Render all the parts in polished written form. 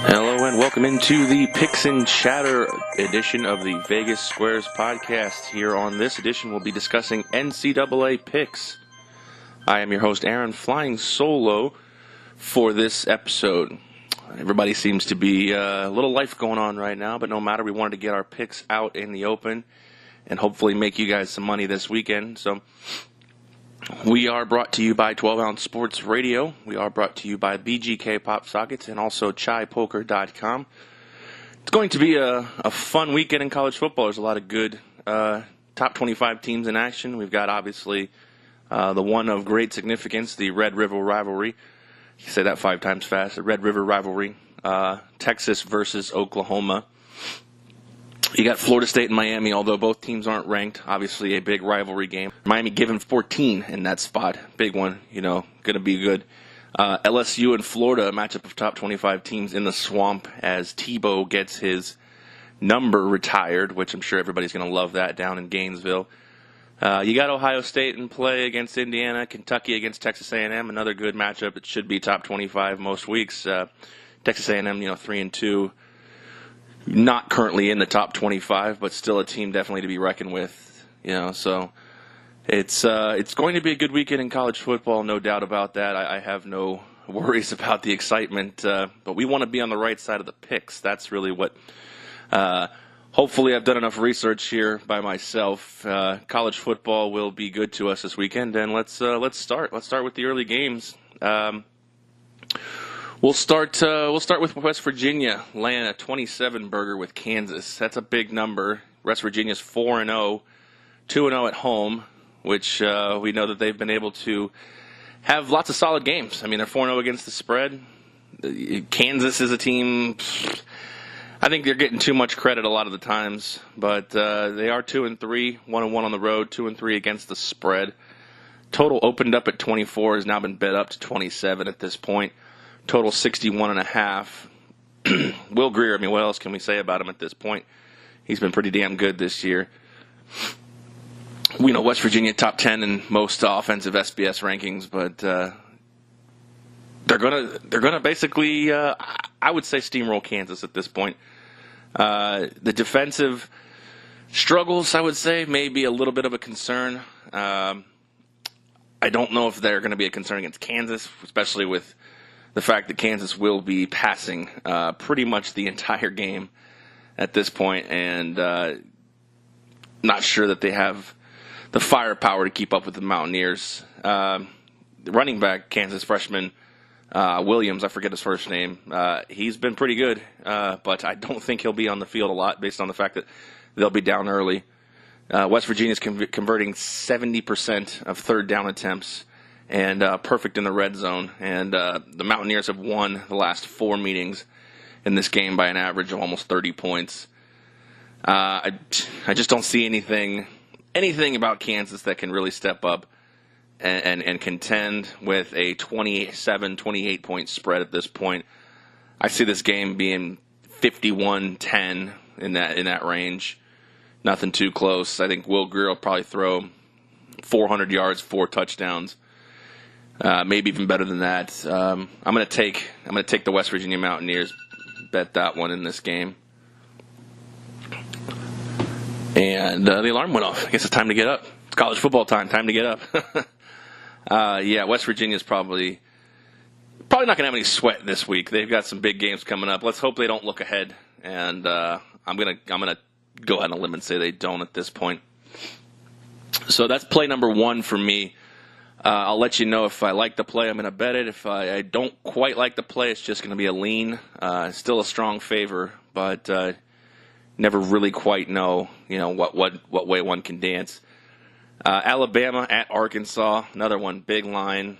Hello and welcome into the Picks and Chatter edition of the Vegas Squares podcast. Here on this edition, we'll be discussing NCAA picks. I am your host, Aaron, flying solo for this episode. Everybody seems to be a little life going on right now, but no matter, we wanted to get our picks out in the open and hopefully make you guys some money this weekend. So we are brought to you by 12 Ounce Sports Radio. We are brought to you by BGK Pop Sockets and also ChaiPoker.com. It's going to be a fun weekend in college football. There's a lot of good top 25 teams in action. We've got, obviously, the one of great significance, the Red River rivalry. You can say that 5 times fast. The Red River rivalry. Texas versus Oklahoma. You got Florida State and Miami, although both teams aren't ranked. Obviously, a big rivalry game. Miami given 14 in that spot. Big one, going to be good. LSU and Florida, a matchup of top 25 teams in the swamp as Tebow gets his number retired, which I'm sure everybody's going to love that down in Gainesville. You got Ohio State in play against Indiana, Kentucky against Texas A&M, another good matchup. It should be top 25 most weeks. Texas A&M, 3-2. Not currently in the top 25, but still a team definitely to be reckoned with. So it's going to be a good weekend in college football, no doubt about that. I have no worries about the excitement, but we want to be on the right side of the picks. That's really what. Hopefully, I've done enough research here by myself. College football will be good to us this weekend, and let's start. Let's start with the early games. We'll start with West Virginia laying a 27 burger with Kansas. That's a big number. West Virginia's 4-0, 2-0 at home, which we know that they've been able to have lots of solid games. I mean, they're 4-0 against the spread. Kansas is a team, I think they're getting too much credit a lot of the times, but they are 2-3, 1-1 on the road, 2-3 against the spread. Total opened up at 24, has now been bet up to 27 at this point. Total 61.5. Will Grier, what else can we say about him at this point? He's been pretty damn good this year. We know West Virginia top 10 in most offensive SBS rankings, but they're gonna basically, I would say, steamroll Kansas at this point. The defensive struggles, I would say, may be a little bit of a concern. I don't know if they're going to be a concern against Kansas, especially with the fact that Kansas will be passing pretty much the entire game at this point, and not sure that they have the firepower to keep up with the Mountaineers. The running back, Kansas freshman Williams, I forget his first name, he's been pretty good, but I don't think he'll be on the field a lot based on the fact that they'll be down early. West Virginia's converting 70% of third down attempts, and perfect in the red zone. And the Mountaineers have won the last 4 meetings in this game by an average of almost 30 points. I just don't see anything about Kansas that can really step up and contend with a 27, 28-point spread at this point. I see this game being 51-10 in that range. Nothing too close. I think Will Grier will probably throw 400 yards, 4 touchdowns. Maybe even better than that. I'm gonna take the West Virginia Mountaineers. Bet that one in this game. And the alarm went off. I guess it's time to get up. It's college football time. Time to get up. West Virginia's probably not gonna have any sweat this week. They've got some big games coming up. Let's hope they don't look ahead. And I'm gonna go ahead on a limb and say they don't at this point. So that's play number 1 for me. I'll let you know if I like the play. I'm going to bet it. If I don't quite like the play, it's just going to be a lean. Still a strong favor, but never really quite know, what way one can dance. Alabama at Arkansas, another one, big line.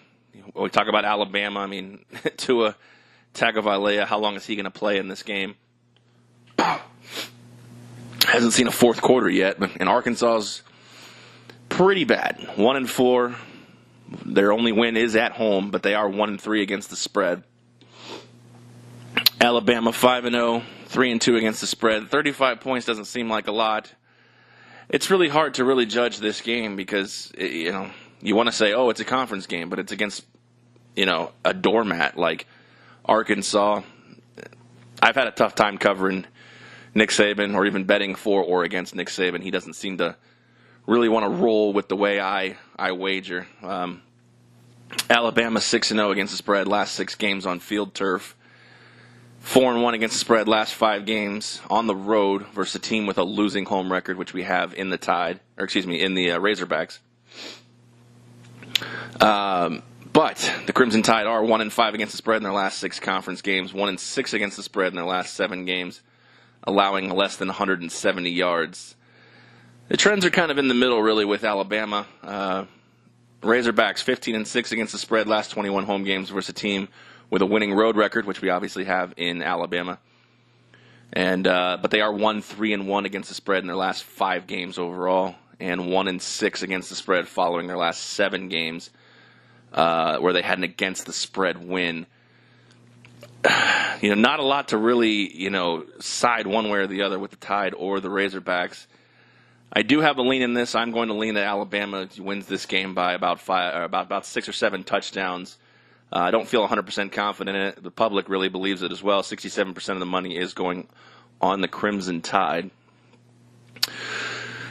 When we talk about Alabama, Tua Tagovailoa, how long is he going to play in this game? Hasn't seen a fourth quarter yet, and Arkansas's pretty bad. 1-4. Their only win is at home, but they are 1-3 against the spread. Alabama 5-0, 3-2 against the spread. 35 points doesn't seem like a lot. It's really hard to really judge this game because, you want to say, oh, it's a conference game, but it's against, a doormat like Arkansas. I've had a tough time covering Nick Saban or even betting for or against Nick Saban. He doesn't seem to really want to roll with the way I wager. Alabama 6-0 against the spread, last 6 games on field turf. 4-1 against the spread, last 5 games on the road versus a team with a losing home record, which we have in the in the Razorbacks. But the Crimson Tide are 1-5 against the spread in their last 6 conference games, 1-6 against the spread in their last 7 games, allowing less than 170 yards. The trends are kind of in the middle, really, with Alabama. Razorbacks 15-6 against the spread, last 21 home games versus a team with a winning road record, which we obviously have in Alabama. But they are 1-3-1 against the spread in their last 5 games overall, and 1-6 against the spread following their last 7 games, where they had an against the spread win. Not a lot to really, side one way or the other with the Tide or the Razorbacks. I do have a lean in this. I'm going to lean that Alabama wins this game by about 6 or 7 touchdowns. I don't feel 100% confident in it. The public really believes it as well. 67% of the money is going on the Crimson Tide.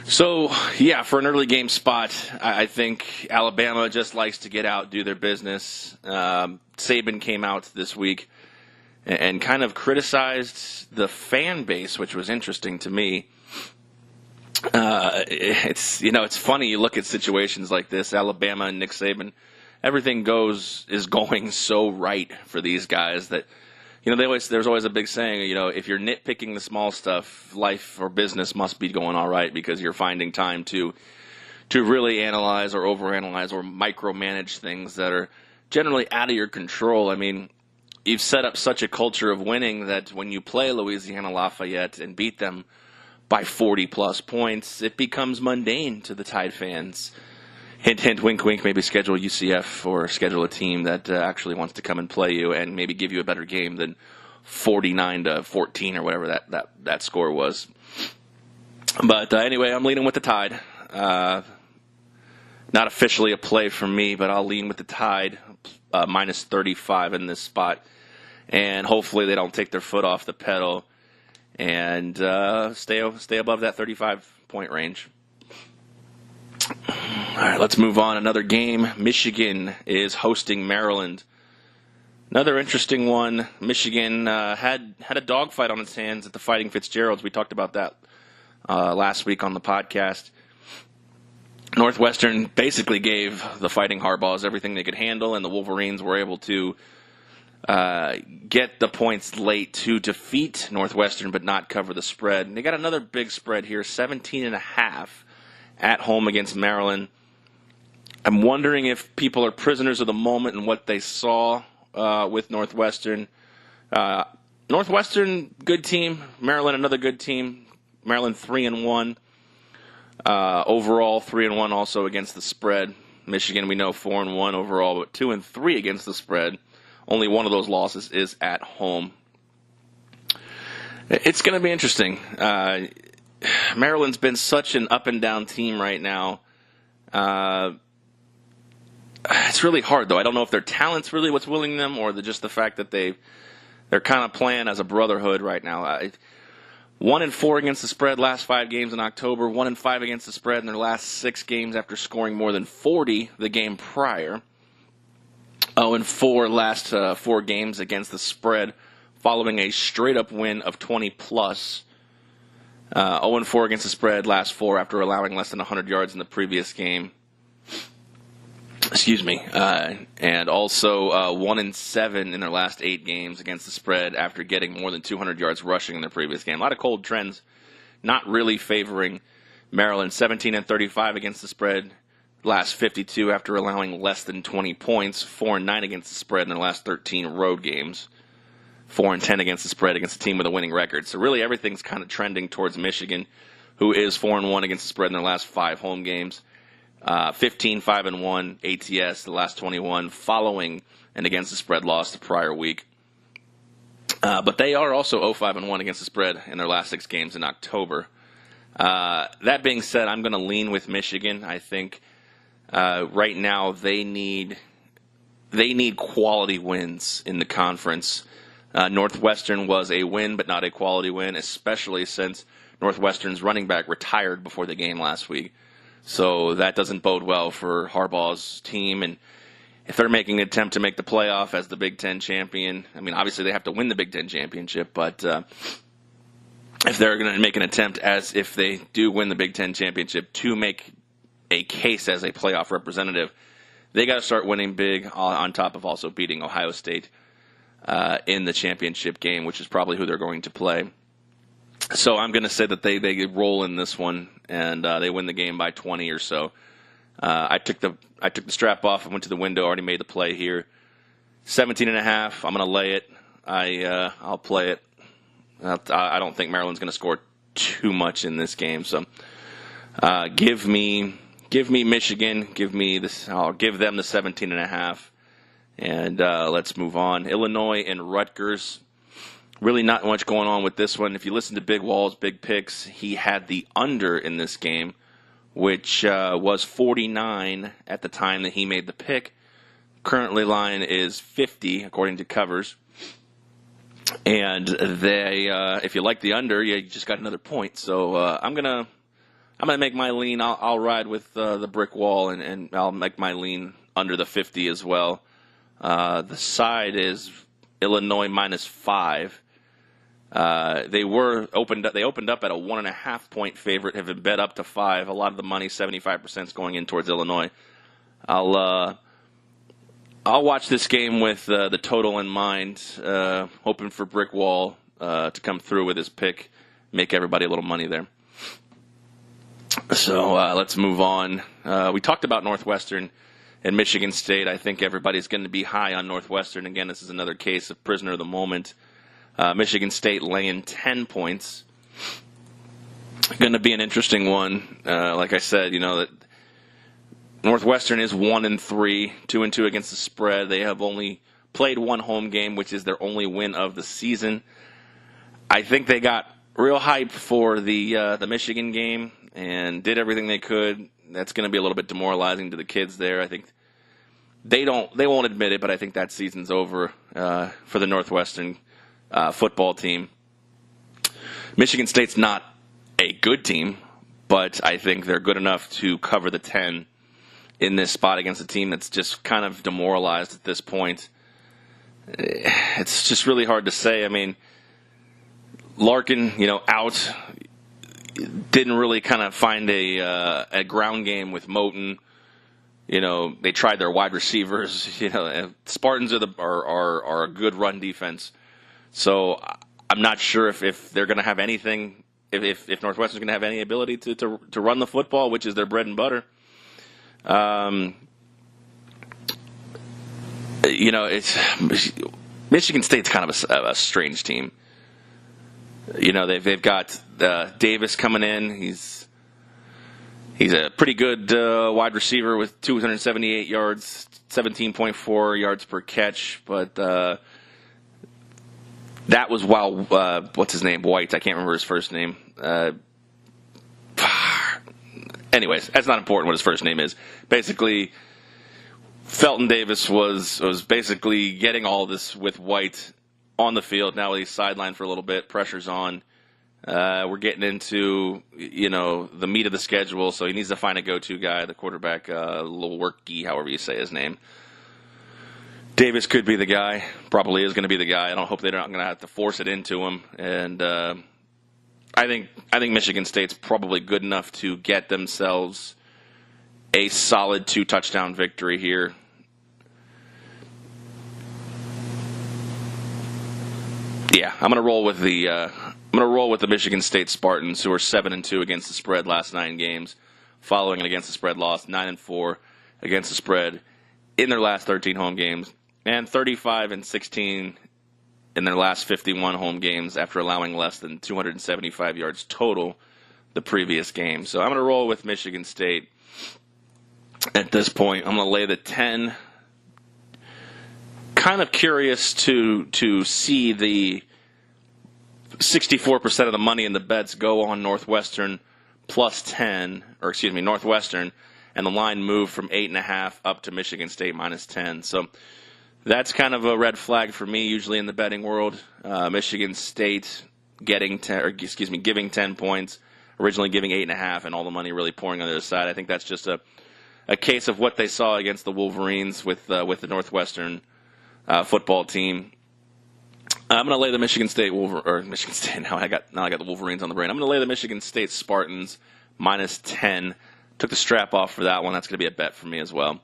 So, for an early game spot, I think Alabama just likes to get out, do their business. Saban came out this week and kind of criticized the fan base, which was interesting to me. It's funny. You look at situations like this, Alabama and Nick Saban, everything is going so right for these guys that, there's always a big saying, if you're nitpicking the small stuff, life or business must be going all right because you're finding time to really analyze or overanalyze or micromanage things that are generally out of your control. I mean, you've set up such a culture of winning that when you play Louisiana Lafayette and beat them by 40-plus points, it becomes mundane to the Tide fans. Hint, hint, wink, wink, maybe schedule UCF or schedule a team that actually wants to come and play you and maybe give you a better game than 49-14 or whatever that score was. But anyway, I'm leaning with the Tide. Not officially a play for me, but I'll lean with the Tide, minus 35 in this spot. And hopefully they don't take their foot off the pedal and stay above that 35-point range. All right, let's move on. Another game. Michigan is hosting Maryland. Another interesting one. Michigan had a dogfight on its hands at the Fighting Fitzgeralds. We talked about that last week on the podcast. Northwestern basically gave the Fighting Harbaughs everything they could handle, and the Wolverines were able to get the points late to defeat Northwestern but not cover the spread. And they got another big spread here, 17.5 at home against Maryland. I'm wondering if people are prisoners of the moment and what they saw with Northwestern. Northwestern, good team. Maryland, another good team. Maryland 3-1. Overall, 3-1 also against the spread. Michigan, we know 4-1 overall, but 2-3 against the spread. Only one of those losses is at home. It's going to be interesting. Maryland's been such an up-and-down team right now. It's really hard, though. I don't know if their talent's really what's willing them or just the fact that they're kind of playing as a brotherhood right now. 1-4 against the spread last 5 games in October. 1-5 against the spread in their last 6 games after scoring more than 40 the game prior. 0-4 last 4 games against the spread following a straight-up win of 20+. 0-4 against the spread last 4 after allowing less than 100 yards in the previous game. And also 1-7 in their last 8 games against the spread after getting more than 200 yards rushing in their previous game. A lot of cold trends, not really favoring Maryland. 17-35 against the spread, last 52 after allowing less than 20 points. 4-9 against the spread in their last 13 road games. 4-10 against the spread against a team with a winning record. So really everything's kind of trending towards Michigan, who is 4-1 against the spread in their last 5 home games. 15-5-1 ATS the last 21 following an against the spread loss the prior week. But they are also 0-5-1 against the spread in their last 6 games in October. That being said, I'm going to lean with Michigan. I think right now they need quality wins in the conference. Northwestern was a win, but not a quality win, especially since Northwestern's running back retired before the game last week. So that doesn't bode well for Harbaugh's team. And if they're making an attempt to make the playoff as the Big Ten champion, I mean, obviously they have to win the Big Ten championship, but if they're going to make an attempt as if they do win the Big Ten championship to make a case as a playoff representative, they got to start winning big on top of also beating Ohio State in the championship game, which is probably who they're going to play. So I'm going to say that they roll in this one and they win the game by 20 or so. I took the strap off and went to the window. Already made the play here. 17.5. I'm going to lay it. I'll play it. I don't think Maryland's going to score too much in this game. So give me Michigan. Give me this. I'll give them the 17.5. And let's move on. Illinois and Rutgers. Really not much going on with this one. If you listen to Big Wall's Big Picks, he had the under in this game, which was 49 at the time that he made the pick. Currently line is 50, according to Covers. And they, if you like the under, you just got another point. So I'm gonna make my lean. I'll ride with the brick wall, and I'll make my lean under the 50 as well. The side is Illinois -5. They opened up at a 1.5 point favorite, have been bet up to 5. A lot of the money, 75%, is going in towards Illinois. I'll watch this game with the total in mind, hoping for Brick Wall to come through with his pick, make everybody a little money there. So let's move on. We talked about Northwestern and Michigan State. I think everybody's going to be high on Northwestern. Again, this is another case of prisoner of the moment. Michigan State laying 10 points. Going to be an interesting one. Like I said, that Northwestern is 1-3, 2-2 against the spread. They have only played one home game, which is their only win of the season. I think they got real hype for the Michigan game and did everything they could. That's going to be a little bit demoralizing to the kids there. I think they won't admit it, but I think that season's over for the Northwestern football team. Michigan State's not a good team, but I think they're good enough to cover the 10 in this spot against a team that's just kind of demoralized at this point. It's just really hard to say. I mean, Larkin, out, didn't really kind of find a ground game with Moten. They tried their wide receivers. Spartans are a good run defense. So I'm not sure if they're going to have anything, if Northwestern's going to have any ability to run the football, which is their bread and butter. It's Michigan State's kind of a strange team. They've got Davis coming in. He's a pretty good wide receiver with 278 yards, 17.4 yards per catch. But that was while what's his name, White. I can't remember his first name. Anyways, that's not important what his first name is. Basically, Felton Davis was basically getting all this with White on the field. Now he's sidelined for a little bit. Pressure's on. We're getting into, the meat of the schedule, so he needs to find a go-to guy, the quarterback, Lewerke, however you say his name. Davis could be the guy. Probably is going to be the guy. I don't hope they're not going to have to force it into him. And I think Michigan State's probably good enough to get themselves a solid 2-touchdown victory here. Yeah, I'm gonna roll with the Michigan State Spartans, who are 7-2 against the spread last 9 games, following an against the spread loss, 9-4 against the spread in their last 13 home games, and 35-16 in their last 51 home games after allowing less than 275 yards total the previous game. So I'm going to roll with Michigan State at this point. I'm going to lay the 10. Kind of curious to see 64% of the money in the bets go on Northwestern Northwestern, and the line moved from 8.5 up to Michigan State -10. So that's kind of a red flag for me. Usually in the betting world, Michigan State giving 10 points, originally giving 8.5, and all the money really pouring on the other side. I think that's just a case of what they saw against the Wolverines with the Northwestern football team. I'm going to lay the Michigan State Now I got the Wolverines on the brain. I'm going to lay the Michigan State Spartans -10. Took the strap off for that one. That's going to be a bet for me as well.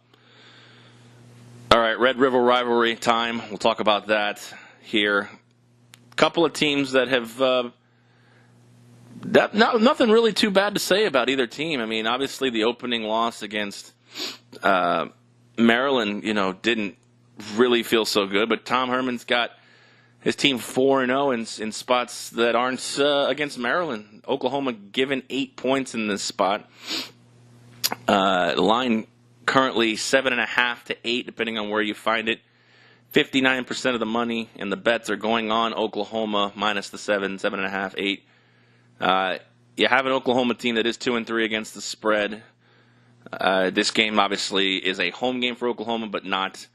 All right, Red River rivalry time. We'll talk about that here. Couple of teams that have nothing really too bad to say about either team. I mean, obviously the opening loss against Maryland, didn't really feel so good. But Tom Herman's got his team 4-0 in spots that aren't against Maryland. Oklahoma given 8 points in this spot. The line currently 7.5 to 8, depending on where you find it. 59% of the money and the bets are going on Oklahoma minus the 7.5, 8. You have an Oklahoma team that is 2-3 against the spread. This game obviously is a home game for Oklahoma, but not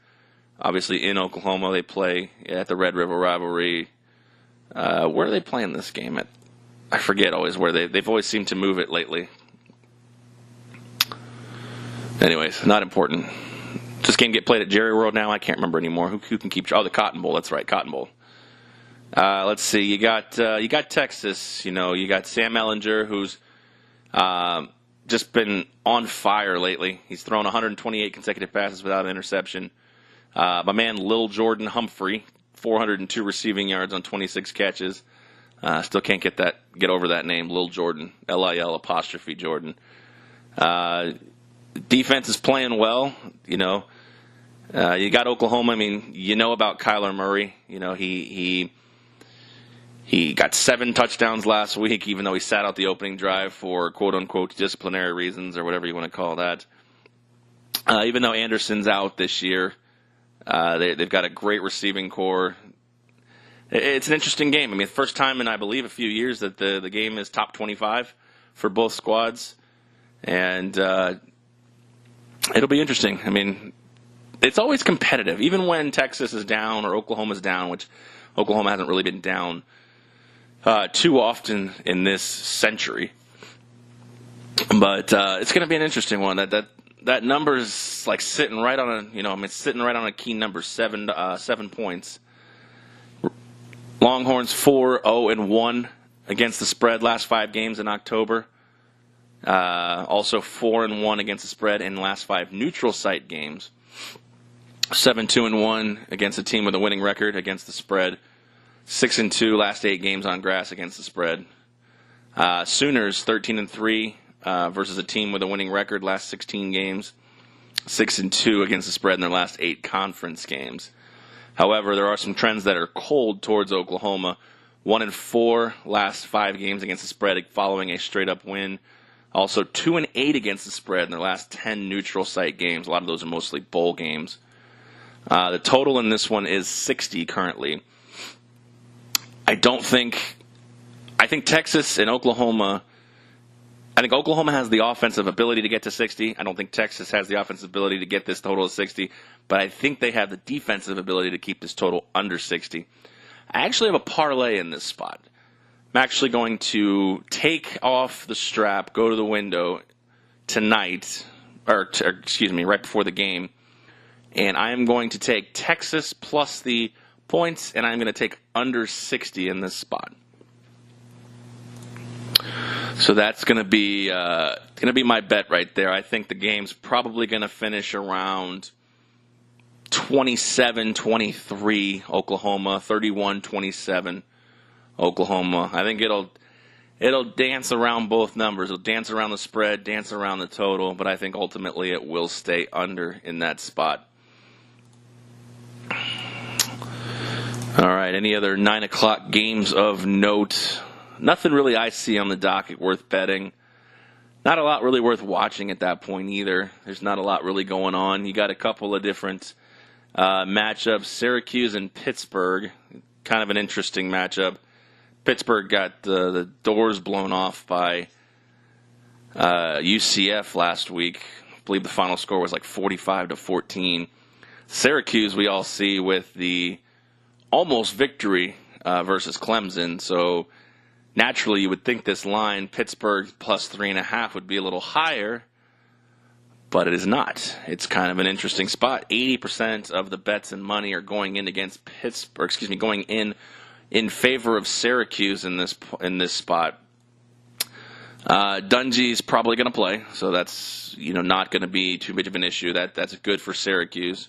obviously in Oklahoma. They play at the Red River rivalry. Where are they playing this game at? I forget always where they've always seemed to move it lately. Anyways, not important. Does this game get played at Jerry World now? I can't remember anymore. Who can keep? Oh, the Cotton Bowl. That's right, Cotton Bowl. Let's see. You got Texas. You got Sam Ehlinger, who's just been on fire lately. He's thrown 128 consecutive passes without an interception. My man Lil Jordan Humphrey, 402 receiving yards on 26 catches. Still can't get over that name, Lil Jordan, LIL''Jordan. Defense is playing well. You got Oklahoma. I mean, about Kyler Murray. He got 7 touchdowns last week, even though he sat out the opening drive for quote-unquote disciplinary reasons or whatever you want to call that. Even though Anderson's out this year, they've got a great receiving core. It's an interesting game. I mean, first time in, I believe, a few years that the game is top 25 for both squads. And it'll be interesting. I mean, it's always competitive. Even when Texas is down or Oklahoma's down, which Oklahoma hasn't really been down too often in this century. But it's going to be an interesting one. That number is like sitting right on sitting right on a key number, 7 points. Longhorns 4-0-1 against the spread last 5 games in October. Also 4-1 against the spread in the last 5 neutral site games. 7-2-1 against a team with a winning record against the spread. 6-2 last 8 games on grass against the spread. Sooners 13-3 versus a team with a winning record last 16 games. 6-2 against the spread in their last 8 conference games. However, there are some trends that are cold towards Oklahoma. 1-4 last 5 games against the spread following a straight-up win. Also 2-8 against the spread in their last 10 neutral site games. A lot of those are mostly bowl games. The total in this one is 60 currently. I think Texas and Oklahoma, I think Oklahoma has the offensive ability to get to 60. I don't think Texas has the offensive ability to get this total of 60, but I think they have the defensive ability to keep this total under 60. I actually have a parlay in this spot. I'm actually going to take off the strap, go to the window tonight, right before the game, and I am going to take Texas plus the points, and I'm going to take under 60 in this spot. So that's going to be my bet right there. I think the game's probably going to finish around 27-23 Oklahoma, 31-27 Oklahoma. I think it'll dance around both numbers. It'll dance around the spread, dance around the total, but I think ultimately it will stay under in that spot. All right, any other 9 o'clock games of note? Nothing really I see on the docket worth betting. Not a lot really worth watching at that point either. There's not a lot really going on. You got a couple of different matchups. Syracuse and Pittsburgh, kind of an interesting matchup. Pittsburgh got the doors blown off by UCF last week. I believe the final score was like 45-14. Syracuse, we all see with the almost victory versus Clemson. So naturally, you would think this line, Pittsburgh plus 3.5, would be a little higher, but it is not. It's kind of an interesting spot. 80% of the bets and money are going in against Pittsburgh. Going in favor of Syracuse in this spot. Dungy's probably going to play, so that's not going to be too much of an issue. That's good for Syracuse.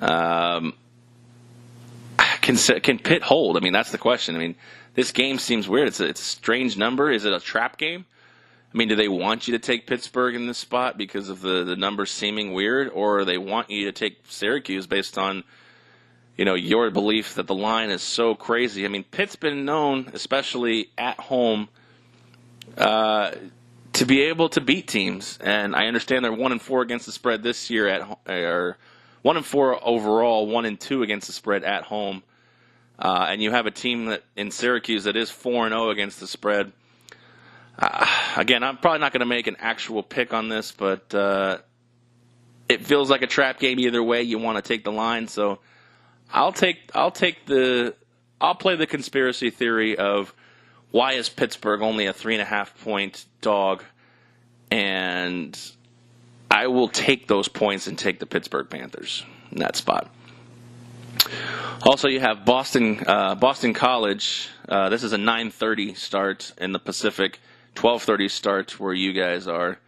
Can Pitt hold? I mean, that's the question. I mean, this game seems weird. It's a strange number. Is it a trap game? I mean, do they want you to take Pittsburgh in this spot because of the numbers seeming weird, or they want you to take Syracuse based on your belief that the line is so crazy? I mean, Pitt's been known, especially at home, to be able to beat teams, and I understand they're 1-4 against the spread this year or 1-4 overall, 1-2 against the spread at home, and you have a team that in Syracuse that is 4-0 against the spread. Again, I'm probably not going to make an actual pick on this, but it feels like a trap game either way. You want to take the line, so I'll play the conspiracy theory of why is Pittsburgh only a 3.5-point dog, and I will take those points and take the Pittsburgh Panthers in that spot. Also, you have Boston College. This is a 9:30 start in the Pacific, 12:30 start where you guys are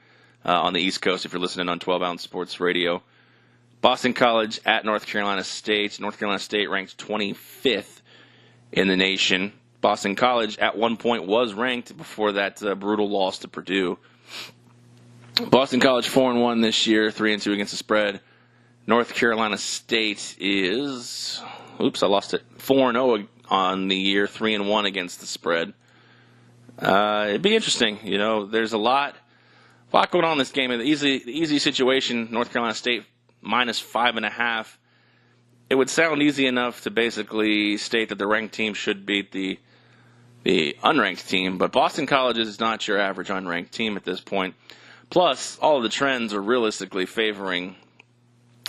on the East Coast if you're listening on 12-ounce sports radio. Boston College at North Carolina State. North Carolina State ranked 25th in the nation. Boston College at one point was ranked before that brutal loss to Purdue. Boston College 4-1 this year, 3-2 against the spread. North Carolina State is, 4-0 on the year, 3-1 against the spread. It'd be interesting. There's a lot going on in this game. The easy situation, North Carolina State minus 5.5. It would sound easy enough to basically state that the ranked team should beat the unranked team, but Boston College is not your average unranked team at this point. Plus, all of the trends are realistically favoring,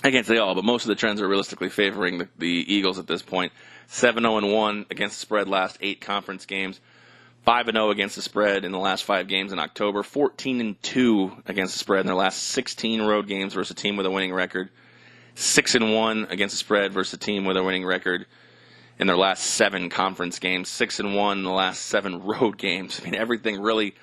I can't say all, but most of the trends are realistically favoring the Eagles at this point. 7-0-1 against the spread last 8 conference games. 5-0 against the spread in the last 5 games in October. 14-2 against the spread in their last 16 road games versus a team with a winning record. 6-1 against the spread versus a team with a winning record in their last 7 conference games. 6-1 in the last 7 road games. I mean, everything really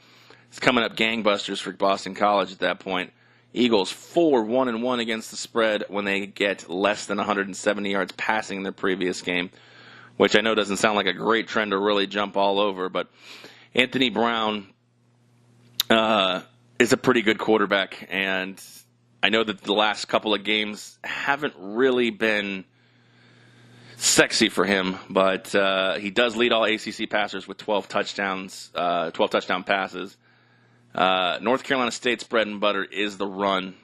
is coming up gangbusters for Boston College at that point. Eagles 4-1-1 against the spread when they get less than 170 yards passing in their previous game, which I know doesn't sound like a great trend to really jump all over, but Anthony Brown is a pretty good quarterback, and I know that the last couple of games haven't really been sexy for him, but he does lead all ACC passers with 12 touchdown passes. North Carolina State's bread and butter is the run.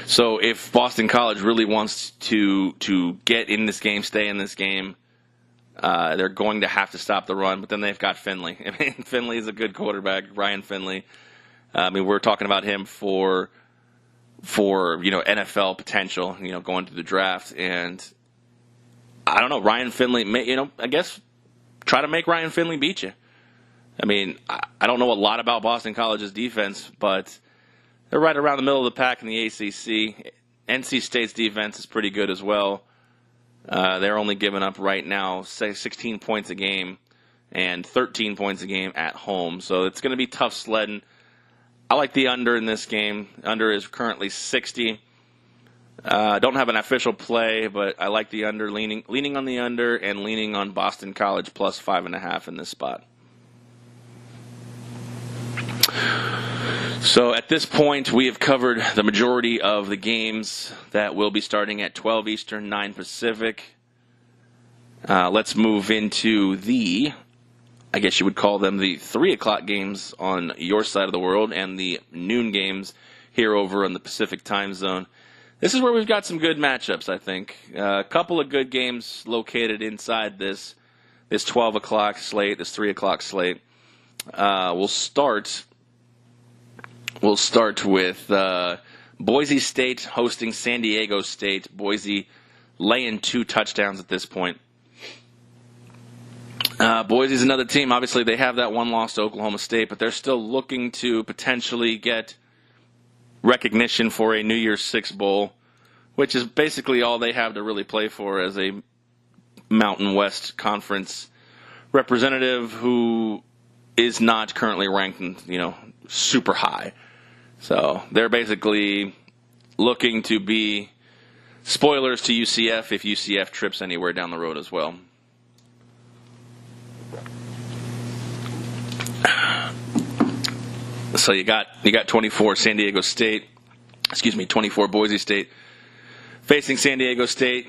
So if Boston College really wants to get in this game, stay in this game, they're going to have to stop the run. But then they've got Finley. I mean, Finley is a good quarterback, Ryan Finley. I mean, we're talking about him for NFL potential, going to the draft. And I don't know, Ryan Finley, I guess try to make Ryan Finley beat you. I mean, I don't know a lot about Boston College's defense, but they're right around the middle of the pack in the ACC. NC State's defense is pretty good as well. They're only giving up right now, say, 16 points a game and 13 points a game at home. So it's going to be tough sledding. I like the under in this game. Under is currently 60. Don't have an official play, but I like the under, leaning on the under and leaning on Boston College plus 5.5 in this spot. So at this point, we have covered the majority of the games that will be starting at 12 Eastern, 9 Pacific. Let's move into I guess you would call them the 3 o'clock games on your side of the world and the noon games here over in the Pacific time zone. This is where we've got some good matchups, I think. A couple of good games located inside this this 12 o'clock slate, this 3 o'clock slate. We'll start with Boise State hosting San Diego State. Boise laying 2 touchdowns at this point. Boise's another team. Obviously, they have that one loss to Oklahoma State, but they're still looking to potentially get recognition for a New Year's Six Bowl, which is basically all they have to really play for as a Mountain West Conference representative who is not currently ranked, super high. So they're basically looking to be spoilers to UCF if UCF trips anywhere down the road as well. So you got 24 San Diego State, 24 Boise State facing San Diego State.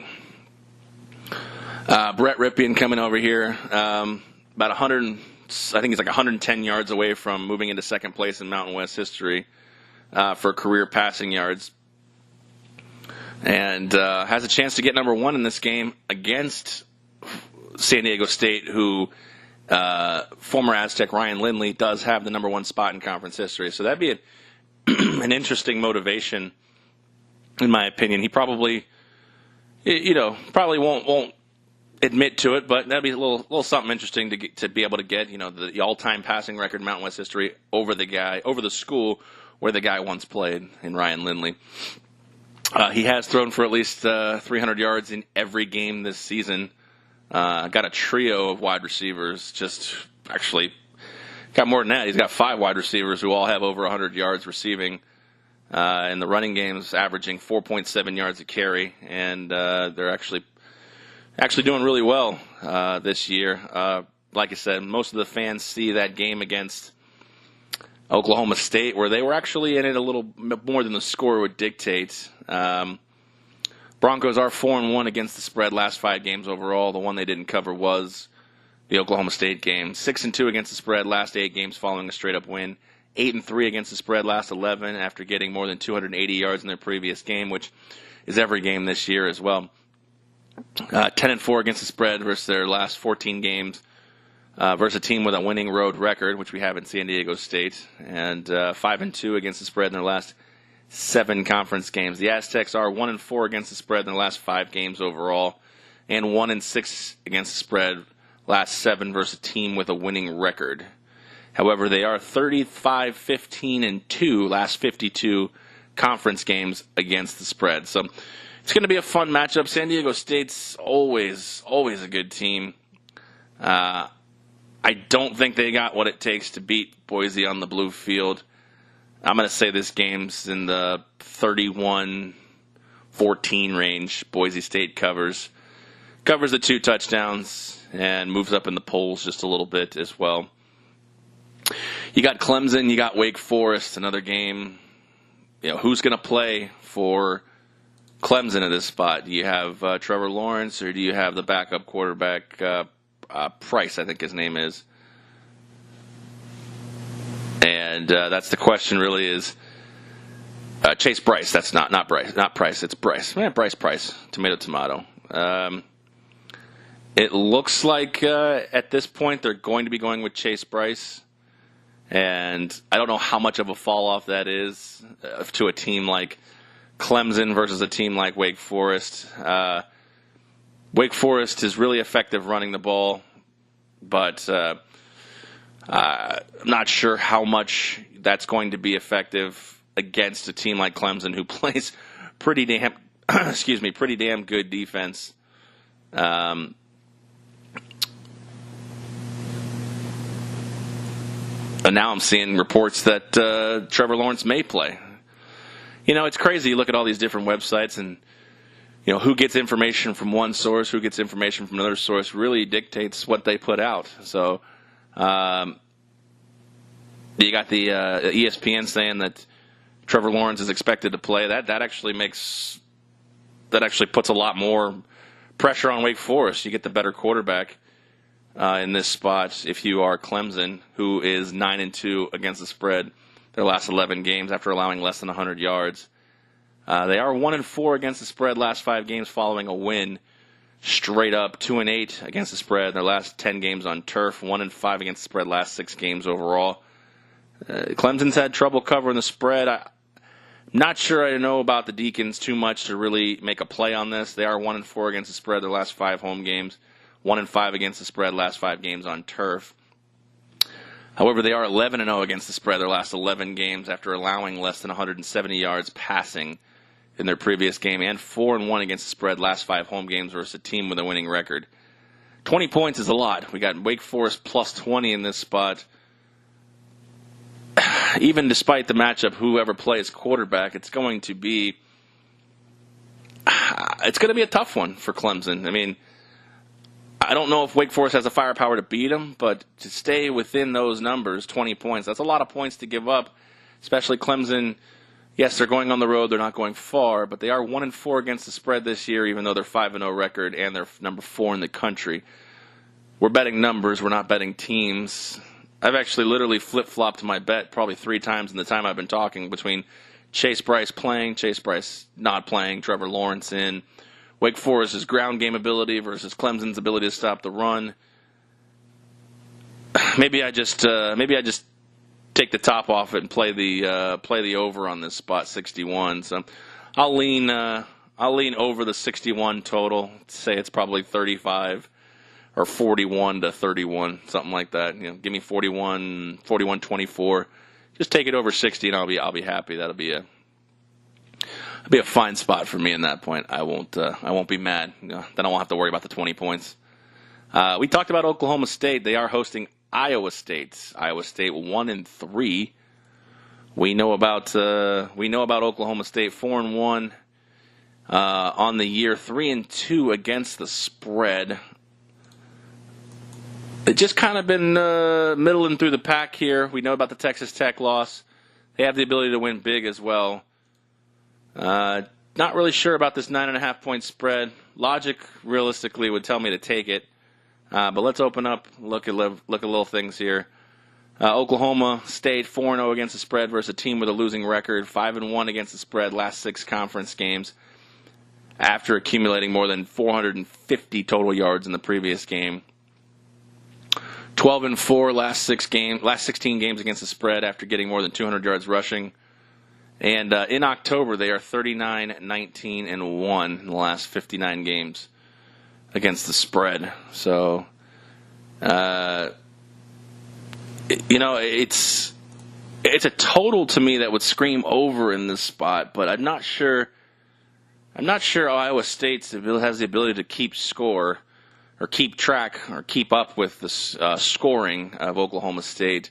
Brett Ripien coming over here, about 100, I think he's like 110 yards away from moving into second place in Mountain West history for career passing yards, and has a chance to get number 1 in this game against San Diego State, who former Aztec Ryan Lindley does have the number 1 spot in conference history. So that'd be an interesting motivation, in my opinion. He probably, won't admit to it, but that'd be a little something interesting to be able to get, the all-time passing record in Mountain West history over the school where the guy once played in Ryan Lindley. He has thrown for at least 300 yards in every game this season. Got a trio of wide receivers, actually got more than that. He's got 5 wide receivers who all have over 100 yards receiving. In the running games, averaging 4.7 yards a carry, and they're actually doing really well this year. Like I said, most of the fans see that game against Oklahoma State, where they were actually in it a little more than the score would dictate. Broncos are 4-1 against the spread last 5 games overall. The one they didn't cover was the Oklahoma State game. 6-2 against the spread last 8 games following a straight-up win. 8-3 against the spread last 11 after getting more than 280 yards in their previous game, which is every game this year as well. 10-4 against the spread versus their last 14 games versus a team with a winning road record, which we have in San Diego State, and 5-2 against the spread in their last 7 conference games. The Aztecs are 1-4 against the spread in their last 5 games overall, and 1-6 against the spread last 7 versus a team with a winning record. However, they are 35-15-2 last 52 conference games against the spread. So it's going to be a fun matchup. San Diego State's always a good team. I don't think they got what it takes to beat Boise on the blue field. I'm going to say this game's in the 31-14 range. Boise State covers the 2 touchdowns and moves up in the polls just a little bit as well. You got Clemson, you got Wake Forest, another game. Who's going to play for Clemson at this spot? Do you have Trevor Lawrence, or do you have the backup quarterback, Price, I think his name is? And that's the question, really, is Chase Bryce. That's not Price. It's Bryce. Bryce Price. Tomato. It looks like at this point they're going to be going with Chase Bryce. And I don't know how much of a fall off that is to a team like Clemson versus a team like Wake Forest. Wake Forest is really effective running the ball, but I'm not sure how much that's going to be effective against a team like Clemson, who plays pretty damn good defense. And now I'm seeing reports that Trevor Lawrence may play. It's crazy. You look at all these different websites, and who gets information from one source, who gets information from another source, really dictates what they put out. So you got the ESPN saying that Trevor Lawrence is expected to play. That actually puts a lot more pressure on Wake Forest. You get the better quarterback in this spot if you are Clemson, who is 9-2 against the spread their last 11 games after allowing less than 100 yards. They are 1-4 against the spread last 5 games following a win. straight up, 2-8 against the spread in their last 10 games on turf, 1-5 against the spread last 6 games overall. Clemson's had trouble covering the spread. I'm not sure I know about the Deacons too much to really make a play on this. They are 1-4 against the spread their last 5 home games, 1-5 against the spread last 5 games on turf. However, they are 11-0 against the spread their last 11 games after allowing less than 170 yards passing in their previous game, and 4-1 against the spread last 5 home games versus a team with a winning record. 20 points is a lot. We got Wake Forest plus 20 in this spot. Even despite the matchup, whoever plays quarterback, it's going to be a tough one for Clemson. I mean, I don't know if Wake Forest has the firepower to beat them, but to stay within those numbers, 20 points, that's a lot of points to give up, especially Clemson. Yes, they're going on the road. They're not going far, but they are 1-4 against the spread this year, even though they're 5-0 record and they're number 4 in the country. We're betting numbers. We're not betting teams. I've actually literally flip-flopped my bet probably 3 times in the time I've been talking between Chase Bryce playing, Chase Bryce not playing, Trevor Lawrence in, Wake Forest's ground game ability versus Clemson's ability to stop the run. Maybe I just take the top off it and play the over on this spot 61. So I'll lean over the 61 total. Say it's probably 35 or 41-31, something like that. You know, give me 41-24. Just take it over 60, and I'll be happy. That'll be a fine spot for me in that point. I won't be mad. You know, then I won't have to worry about the 20 points. We talked about Oklahoma State. They are hosting Iowa State. Iowa State 1-3. We know about Oklahoma State 4-1 on the year, 3-2 against the spread. They've just kind of been middling through the pack here. We know about the Texas Tech loss. They have the ability to win big as well. Not really sure about this 9.5-point spread. Logic, realistically, would tell me to take it. But let's open up, look at little things here. Oklahoma State 4-0 against the spread versus a team with a losing record, 5-1 against the spread last 6 conference games after accumulating more than 450 total yards in the previous game. 12-4 last 16 games against the spread after getting more than 200 yards rushing. And in October, they are 39-19-1 in the last 59 games against the spread. So, it's a total to me that would scream over in this spot, but I'm not sure Iowa State has the ability to keep score or keep track or keep up with the scoring of Oklahoma State.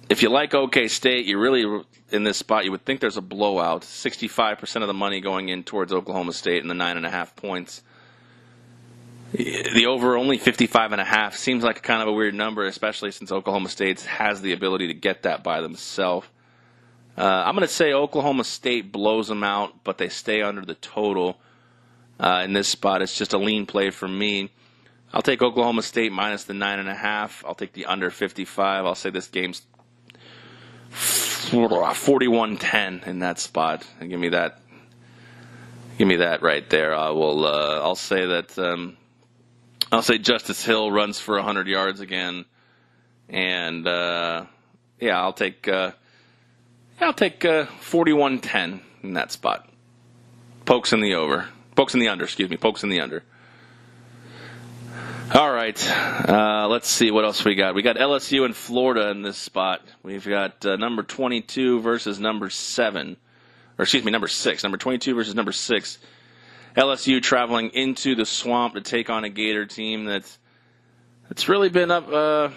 If you like OK State, you really, in this spot, you would think there's a blowout. 65% of the money going in towards Oklahoma State and the 9.5 points. The over only 55.5 seems like kind of a weird number, especially since Oklahoma State has the ability to get that by themselves. I'm going to say Oklahoma State blows them out, but they stay under the total. In this spot, it's just a lean play for me. I'll take Oklahoma State minus the 9.5. I'll take the under 55. I'll say this game's 41-10 in that spot. And give me that right there. I'll say that. I'll say Justice Hill runs for 100 yards again, and I'll take 41-10 in that spot. Pokes in the under. Pokes in the under. All right. Let's see what else we got. We got LSU and Florida in this spot. We've got number 22 versus number 7. Or excuse me, number 6. Number 22 versus number 6. LSU traveling into the swamp to take on a Gator team that's really been up,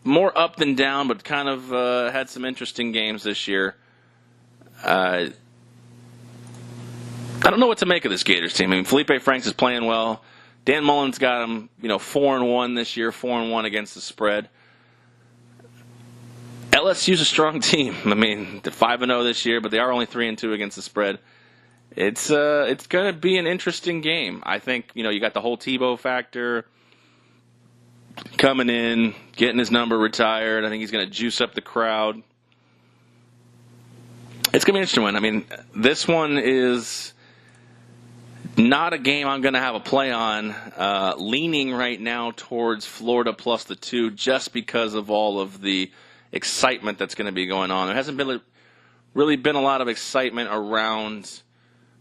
more up than down, but kind of had some interesting games this year. I don't know what to make of this Gators team. I mean, Felipe Franks is playing well. Dan Mullen's got them, 4-1 this year, 4-1 against the spread. LSU's a strong team. I mean, they're 5-0 this year, but they are only 3-2 against the spread. It's going to be an interesting game. I think, you got the whole Tebow factor coming in, getting his number retired. I think he's going to juice up the crowd. It's going to be an interesting one. I mean, this one is Not a game I'm going to have a play on. Leaning right now towards Florida plus the 2 just because of all of the excitement that's going to be going on. There hasn't really been a lot of excitement around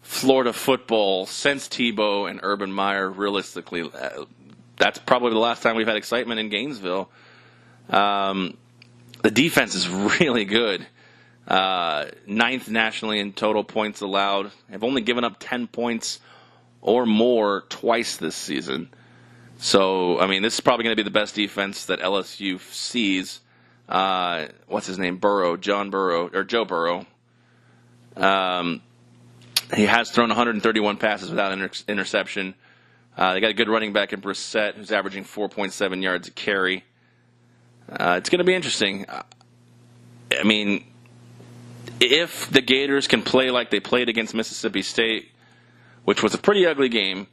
Florida football since Tebow and Urban Meyer, realistically. That's probably the last time we've had excitement in Gainesville. The defense is really good. 9th nationally in total points allowed. Have only given up 10 points or more twice this season. So, I mean, this is probably going to be the best defense that LSU sees. What's his name? Joe Burrow. He has thrown 131 passes without interception. They got a good running back in Brissett, who's averaging 4.7 yards a carry. It's going to be interesting. I mean, if the Gators can play like they played against Mississippi State, which was a pretty ugly game,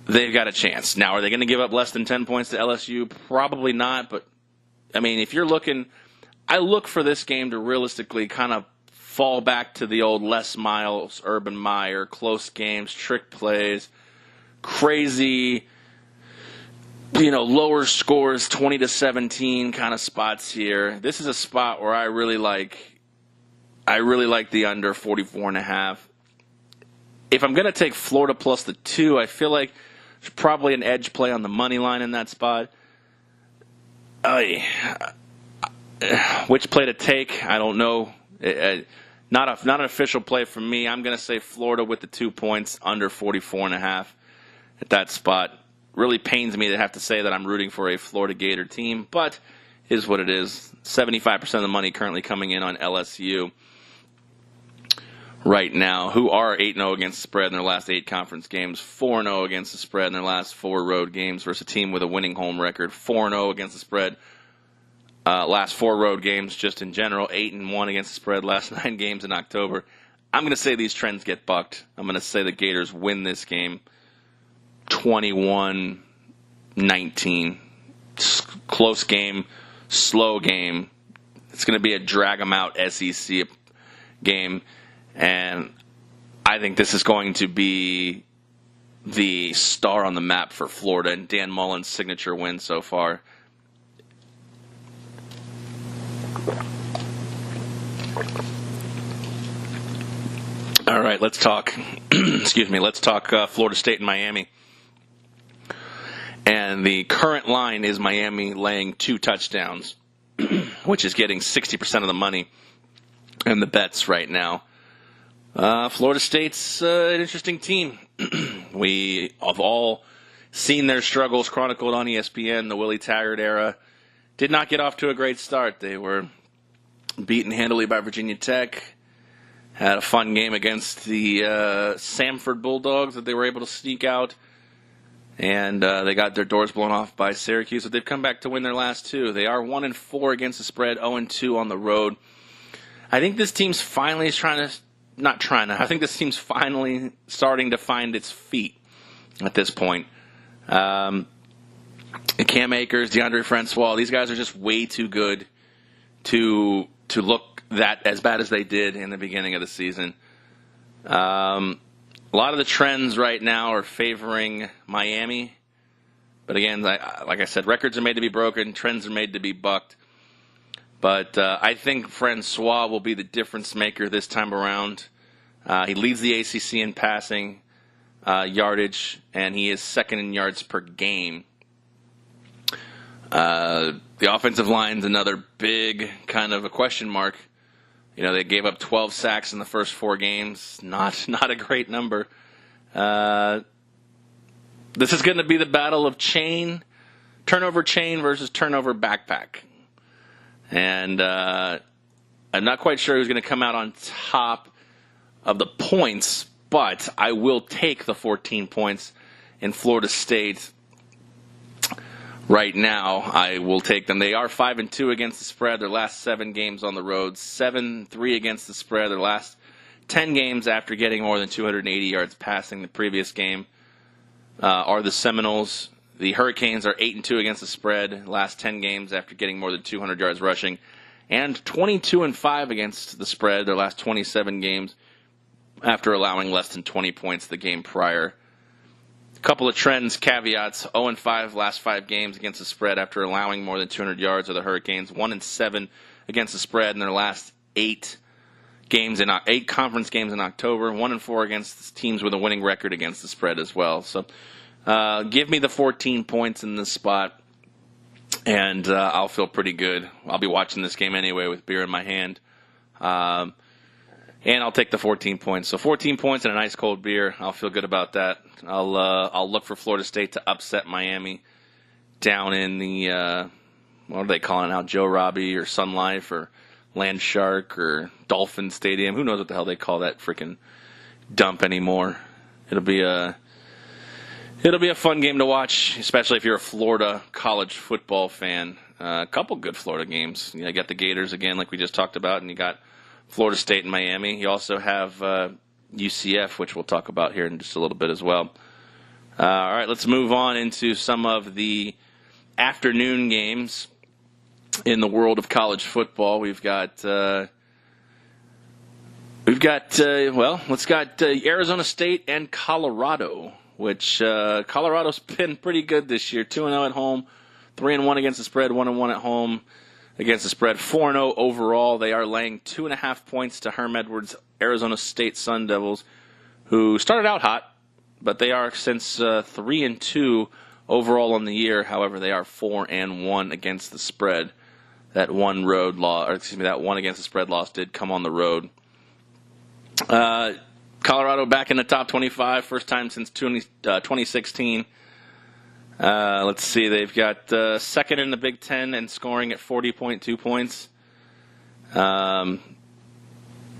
they've got a chance. Now, are they going to give up less than 10 points to LSU? Probably not, but, I mean, if you're looking, I look for this game to realistically kind of fall back to the old Les Miles, Urban Meyer, close games, trick plays, crazy, lower scores, 20-17 kind of spots here. This is a spot where I really like the under 44.5. If I'm going to take Florida plus the 2, I feel like there's probably an edge play on the money line in that spot. Which play to take, I don't know. Not an official play from me. I'm going to say Florida with the 2 points, under 44.5 at that spot. Really pains me to have to say that I'm rooting for a Florida Gator team, but it is what it is. 75% of the money currently coming in on LSU right now, who are 8-0 against the spread in their last 8 conference games, 4-0 against the spread in their last 4 road games versus a team with a winning home record, 4-0 against the spread last 4 road games just in general, 8-1 against the spread last 9 games in October. I'm going to say these trends get bucked. I'm going to say the Gators win this game 21-19. Close game, slow game. It's going to be a drag-em-out SEC game. And I think this is going to be the star on the map for Florida and Dan Mullen's signature win so far. All right, let's talk. Let's talk Florida State and Miami. And the current line is Miami laying 2 touchdowns, which is getting 60% of the money in the bets right now. Florida State's an interesting team. We have all seen their struggles chronicled on ESPN. The Willie Taggart era did not get off to a great start. They were beaten handily by Virginia Tech. Had a fun game against the Samford Bulldogs that they were able to sneak out. And they got their doors blown off by Syracuse, but they've come back to win their last 2. They are 1-4 against the spread, 0-2 on the road. I think this team's finally I think this team's finally starting to find its feet at this point. Cam Akers, DeAndre Francois, these guys are just way too good to look that as bad as they did in the beginning of the season. A lot of the trends right now are favoring Miami. But again, like I said, records are made to be broken, trends are made to be bucked. But I think Francois will be the difference maker this time around. He leads the ACC in passing yardage, and he is second in yards per game. The offensive line's another big kind of a question mark. They gave up 12 sacks in the first 4 games. Not a great number. This is going to be the battle of turnover chain versus turnover backpack. And I'm not quite sure who's going to come out on top of the points, but I will take the 14 points in Florida State right now. I will take them. They are 5-2 against the spread. Their last 7 games on the road, 7-3 against the spread. Their last 10 games after getting more than 280 yards passing the previous game are the Seminoles. The Hurricanes are 8-2 against the spread. Last 10 games after getting more than 200 yards rushing. And 22-5 against the spread. Their last 27 games after allowing less than 20 points the game prior. A couple of trends, caveats: 0-5 last 5 games against the spread after allowing more than 200 yards of the Hurricanes. 1-7 against the spread in their last 8 conference games in October. 1-4 against teams with a winning record against the spread as well. So give me the 14 points in this spot, and I'll feel pretty good. I'll be watching this game anyway with beer in my hand. And I'll take the 14 points. So 14 points and a nice cold beer. I'll feel good about that. I'll look for Florida State to upset Miami down in the what are they calling it now? Joe Robbie or Sun Life or Land Shark or Dolphin Stadium. Who knows what the hell they call that freaking dump anymore? It'll be a fun game to watch, especially if you're a Florida college football fan. A couple good Florida games. You got the Gators again, like we just talked about, and you got Florida State and Miami. You also have UCF, which we'll talk about here in just a little bit as well. All right, let's move on into some of the afternoon games in the world of college football. We've got Arizona State and Colorado, which Colorado's been pretty good this year. 2-0 at home, 3-1 against the spread, 1-1 at home against the spread, 4-0 overall. They are laying 2.5 points to Herm Edwards' Arizona State Sun Devils, who started out hot, but they are since 3-2 overall on the year. However, they are 4-1 against the spread. That one against the spread loss did come on the road. Colorado back in the top 25, first time since 2016. Let's see, they've got second in the Big Ten and scoring at 40.2 points.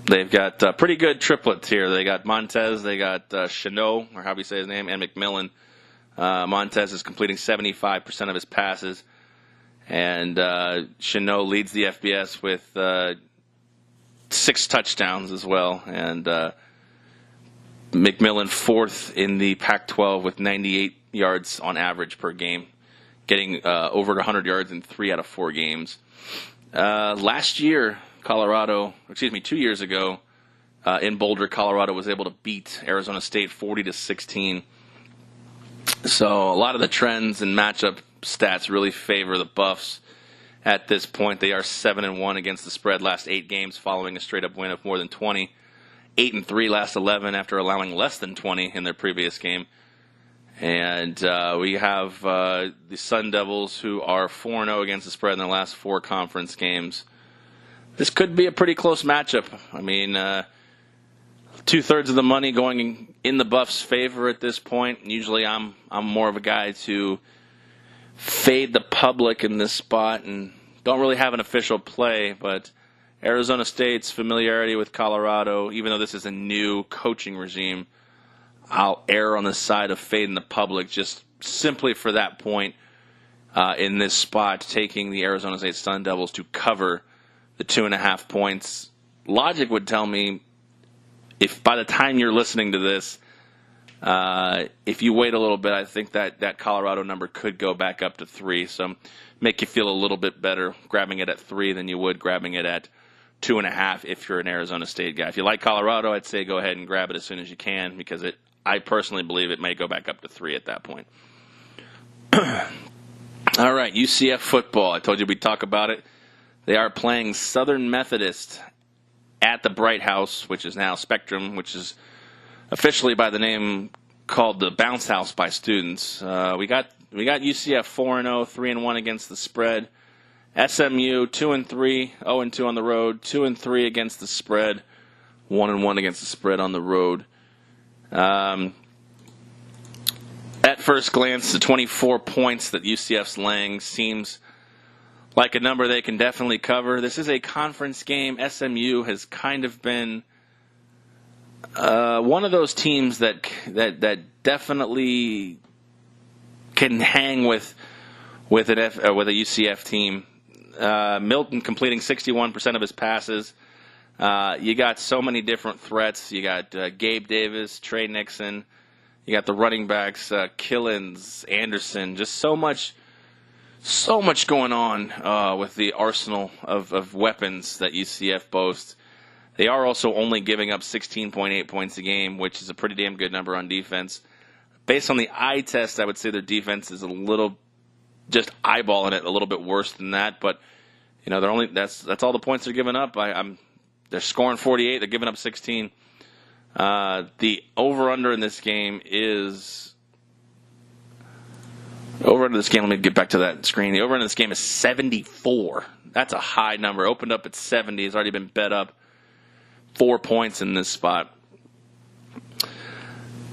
They've got pretty good triplets here. They got Montez, they got Chanot, or however you say his name, and McMillan. Montez is completing 75% of his passes, and Chanot leads the FBS with 6 touchdowns as well, and McMillan fourth in the Pac-12 with 98 yards on average per game, getting over 100 yards in 3 out of 4 games. Last year, 2 years ago, in Boulder, Colorado was able to beat Arizona State 40-16. So a lot of the trends and matchup stats really favor the Buffs at this point. They are 7-1 against the spread last 8 games following a straight-up win of more than 20. 8-3 last 11 after allowing less than 20 in their previous game. And we have the Sun Devils, who are 4-0 against the spread in their last 4 conference games. This could be a pretty close matchup. I mean, 2/3 of the money going in the Buffs' favor at this point. Usually I'm more of a guy to fade the public in this spot and don't really have an official play, but Arizona State's familiarity with Colorado, even though this is a new coaching regime, I'll err on the side of fading the public just simply for that point in this spot, taking the Arizona State Sun Devils to cover the 2.5 points. Logic would tell me, if by the time you're listening to this, if you wait a little bit, I think that Colorado number could go back up to 3. So make you feel a little bit better grabbing it at 3 than you would grabbing it at 2.5 if you're an Arizona State guy. If you like Colorado, I'd say go ahead and grab it as soon as you can, because I personally believe it may go back up to 3 at that point. All right, UCF football. I told you we'd talk about it. They are playing Southern Methodist at the Bright House, which is now Spectrum, which is officially by the name called the Bounce House by students. We got UCF 4-0, 3-1 against the spread. SMU 2-3, 0-2 on the road, 2-3 against the spread, 1-1 against the spread on the road. At first glance, the 24 points that UCF's laying seems like a number they can definitely cover. This is a conference game. SMU has kind of been one of those teams that definitely can hang with a UCF team. Milton completing 61% of his passes. You got so many different threats. You got Gabe Davis, Trey Nixon. You got the running backs, Killins, Anderson. Just so much going on with the arsenal of weapons that UCF boasts. They are also only giving up 16.8 points a game, which is a pretty damn good number on defense. Based on the eye test, I would say their defense is a little, just eyeballing it, a little bit worse than that. But they're only that's all the points they're giving up. They're scoring 48. They're giving up 16. The over/under in this game is over/under this game. Let me get back to that screen. The over/under this game is 74. That's a high number. Opened up at 70. It's already been bet up 4 points in this spot.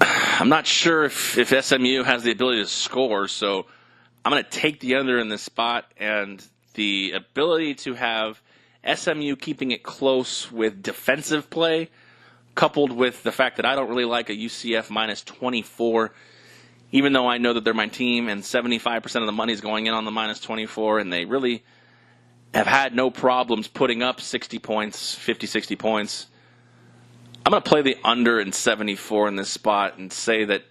I'm not sure if SMU has the ability to score, so I'm going to take the under in this spot, and the ability to have SMU keeping it close with defensive play, coupled with the fact that I don't really like a UCF minus 24, even though I know that they're my team and 75% of the money is going in on the minus 24, and they really have had no problems putting up 60 points, 50, 60 points. I'm going to play the under in 74 in this spot and say that,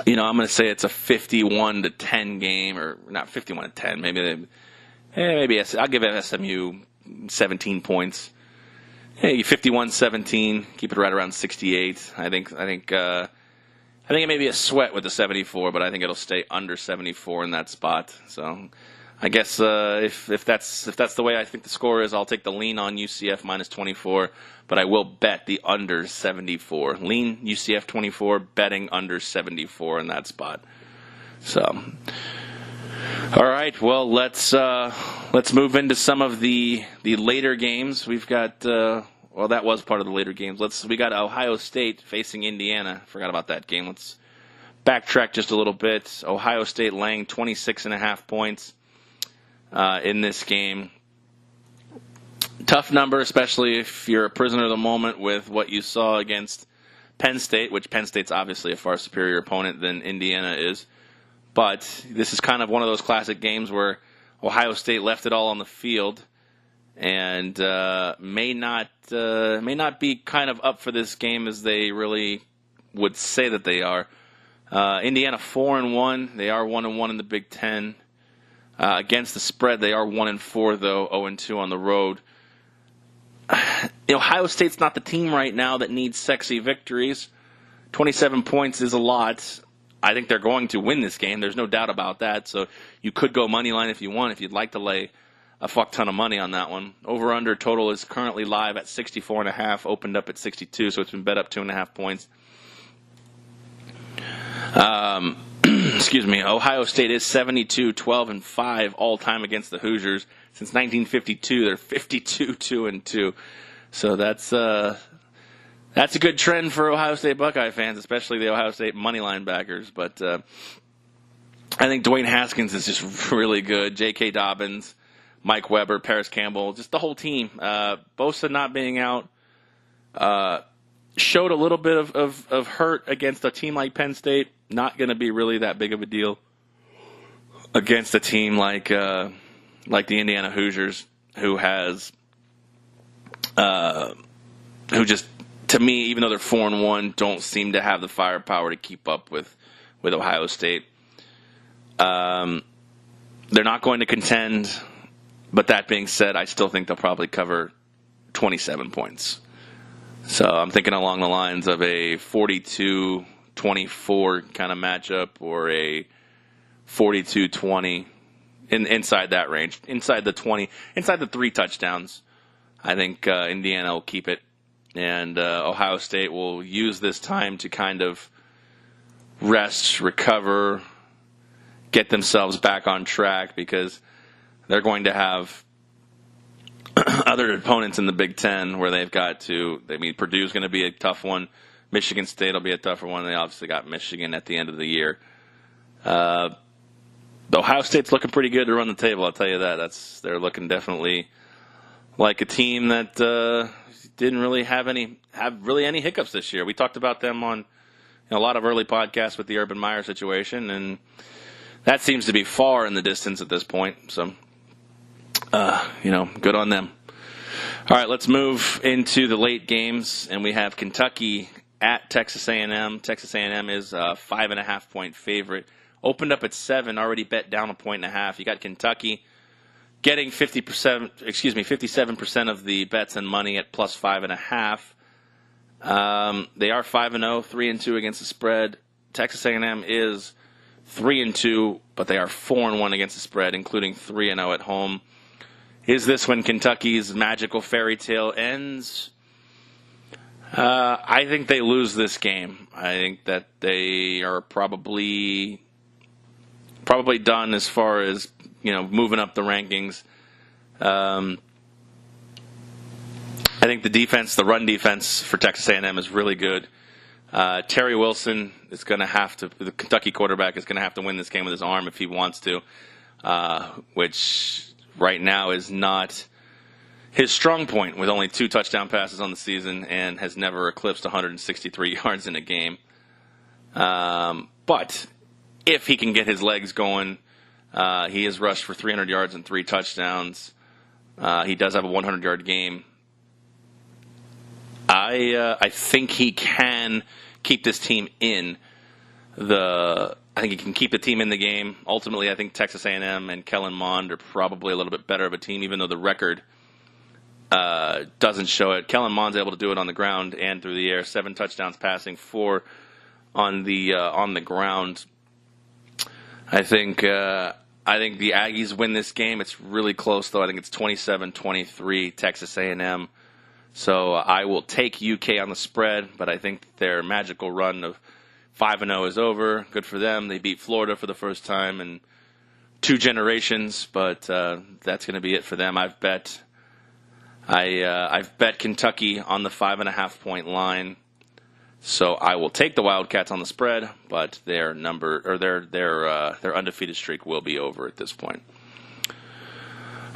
I'm going to say it's a 51-10 game, or not 51-10. Maybe I'll give SMU 17 points. Hey, 51-17, keep it right around 68. I think it may be a sweat with the 74, but I think it'll stay under 74 in that spot. So I guess if that's the way I think the score is, I'll take the lean on UCF minus 24, but I will bet the under 74. Lean UCF 24, betting under 74 in that spot. So, all right, well let's move into some of the later games. We've got that was part of the later games. We got Ohio State facing Indiana. Forgot about that game. Let's backtrack just a little bit. Ohio State laying 26.5 points in this game. Tough number, especially if you're a prisoner of the moment with what you saw against Penn State, which Penn State's obviously a far superior opponent than Indiana is. But this is kind of one of those classic games where Ohio State left it all on the field and may not be kind of up for this game as they really would say that they are. Indiana 4-1. They are 1-1 in the Big Ten. Against the spread, they are 1-4 though, 0-2 on the road. Ohio State's not the team right now that needs sexy victories. 27 points is a lot. I think they're going to win this game. There's no doubt about that. So you could go money line if you want, if you'd like to lay a fuck ton of money on that one. Over/under total is currently live at 64.5, opened up at 62, so it's been bet up 2.5 points. Excuse me. Ohio State is 72-12-5 all time against the Hoosiers. Since 1952, they're 52-2-2. So that's a good trend for Ohio State Buckeye fans, especially the Ohio State moneyline backers. But I think Dwayne Haskins is just really good. J.K. Dobbins, Mike Weber, Paris Campbell, just the whole team. Bosa not being out showed a little bit of hurt against a team like Penn State. Not going to be really that big of a deal against a team like the Indiana Hoosiers, who just, to me, even though they're 4-1, don't seem to have the firepower to keep up with Ohio State. They're not going to contend, but that being said, I still think they'll probably cover 27 points. So I'm thinking along the lines of a 42-24 kind of matchup, or a 42-20 inside that range, inside the 3 touchdowns. I think Indiana will keep it, and Ohio State will use this time to kind of rest, recover, get themselves back on track, because they're going to have other opponents in the Big Ten where they've got to. Purdue's going to be a tough one. Michigan State will be a tougher one. They obviously got Michigan at the end of the year. Ohio State's looking pretty good to run the table, I'll tell you that. They're looking definitely like a team that didn't really have any hiccups this year. We talked about them on a lot of early podcasts with the Urban Meyer situation, and that seems to be far in the distance at this point. So, good on them. All right, let's move into the late games, and we have Kentucky at Texas A&M. Texas A&M is a 5.5-point favorite. Opened up at 7, already bet down 1.5. You got Kentucky getting 57% of the bets and money at plus 5.5. They are 5-0, 3-2 against the spread. Texas A&M is 3-2, but they are 4-1 against the spread, including 3-0 at home. Is this when Kentucky's magical fairy tale ends? I think they lose this game. I think that they are probably done as far as, moving up the rankings. I think the run defense for Texas A&M is really good. Terry Wilson is going to have to, the Kentucky quarterback is going to have to win this game with his arm if he wants to, which right now is not his strong point, with only 2 touchdown passes on the season and has never eclipsed 163 yards in a game. But if he can get his legs going, he has rushed for 300 yards and 3 touchdowns. He does have a 100-yard game. I think he can keep this team in I think he can keep the team in the game. Ultimately, I think Texas A&M and Kellen Mond are probably a little bit better of a team, even though the record doesn't show it. Kellen Mond's able to do it on the ground and through the air. 7 touchdowns passing, 4 on the ground. I think the Aggies win this game. It's really close, though. I think it's 27-23 Texas A&M. So I will take UK on the spread, but I think their magical run of 5-0 is over. Good for them. They beat Florida for the first time in 2 generations, but that's going to be it for them. I've bet Kentucky on the 5.5-point line, so I will take the Wildcats on the spread, but their undefeated streak will be over at this point.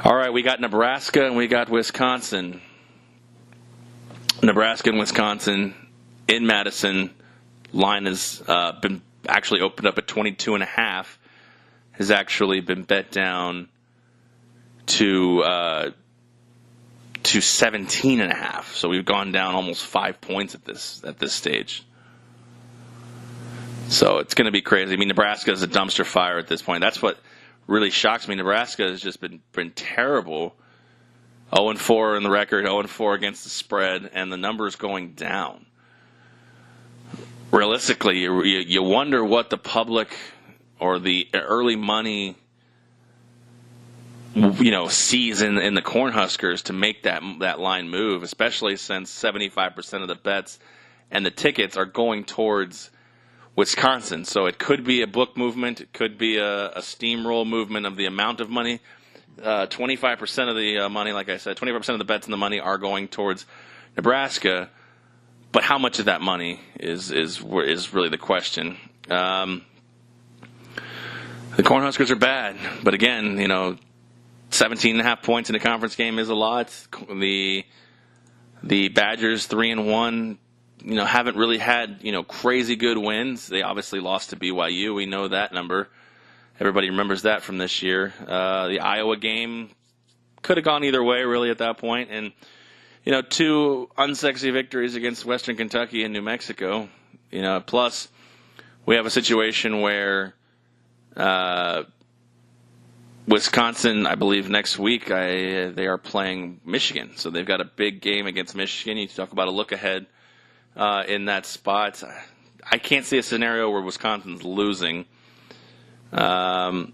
All right, we got Nebraska and we got Wisconsin. Nebraska and Wisconsin in Madison. Line has been actually opened up at 22.5. Has actually been bet down to 17.5. So we've gone down almost 5 points at this stage. So it's going to be crazy. I mean, Nebraska is a dumpster fire at this point. That's what really shocks me. Nebraska has just been terrible. 0-4 in the record, 0-4 against the spread, and the numbers going down. Realistically, you wonder what the public or the early money, sees in the Cornhuskers to make that line move, especially since 75% of the bets and the tickets are going towards Wisconsin. So it could be a book movement. It could be a steamroll movement of the amount of money. 25% of the money, like I said, 25% of the bets and the money are going towards Nebraska. But how much of that money is really the question. The Cornhuskers are bad, but again, 17.5 points in a conference game is a lot. The Badgers 3-1, haven't really had crazy good wins. They obviously lost to BYU. We know that number. Everybody remembers that from this year. The Iowa game could have gone either way, really, at that point. And 2 unsexy victories against Western Kentucky and New Mexico. Plus we have a situation where Wisconsin, I believe next week, they are playing Michigan. So they've got a big game against Michigan. You talk about a look ahead in that spot. I can't see a scenario where Wisconsin's losing. But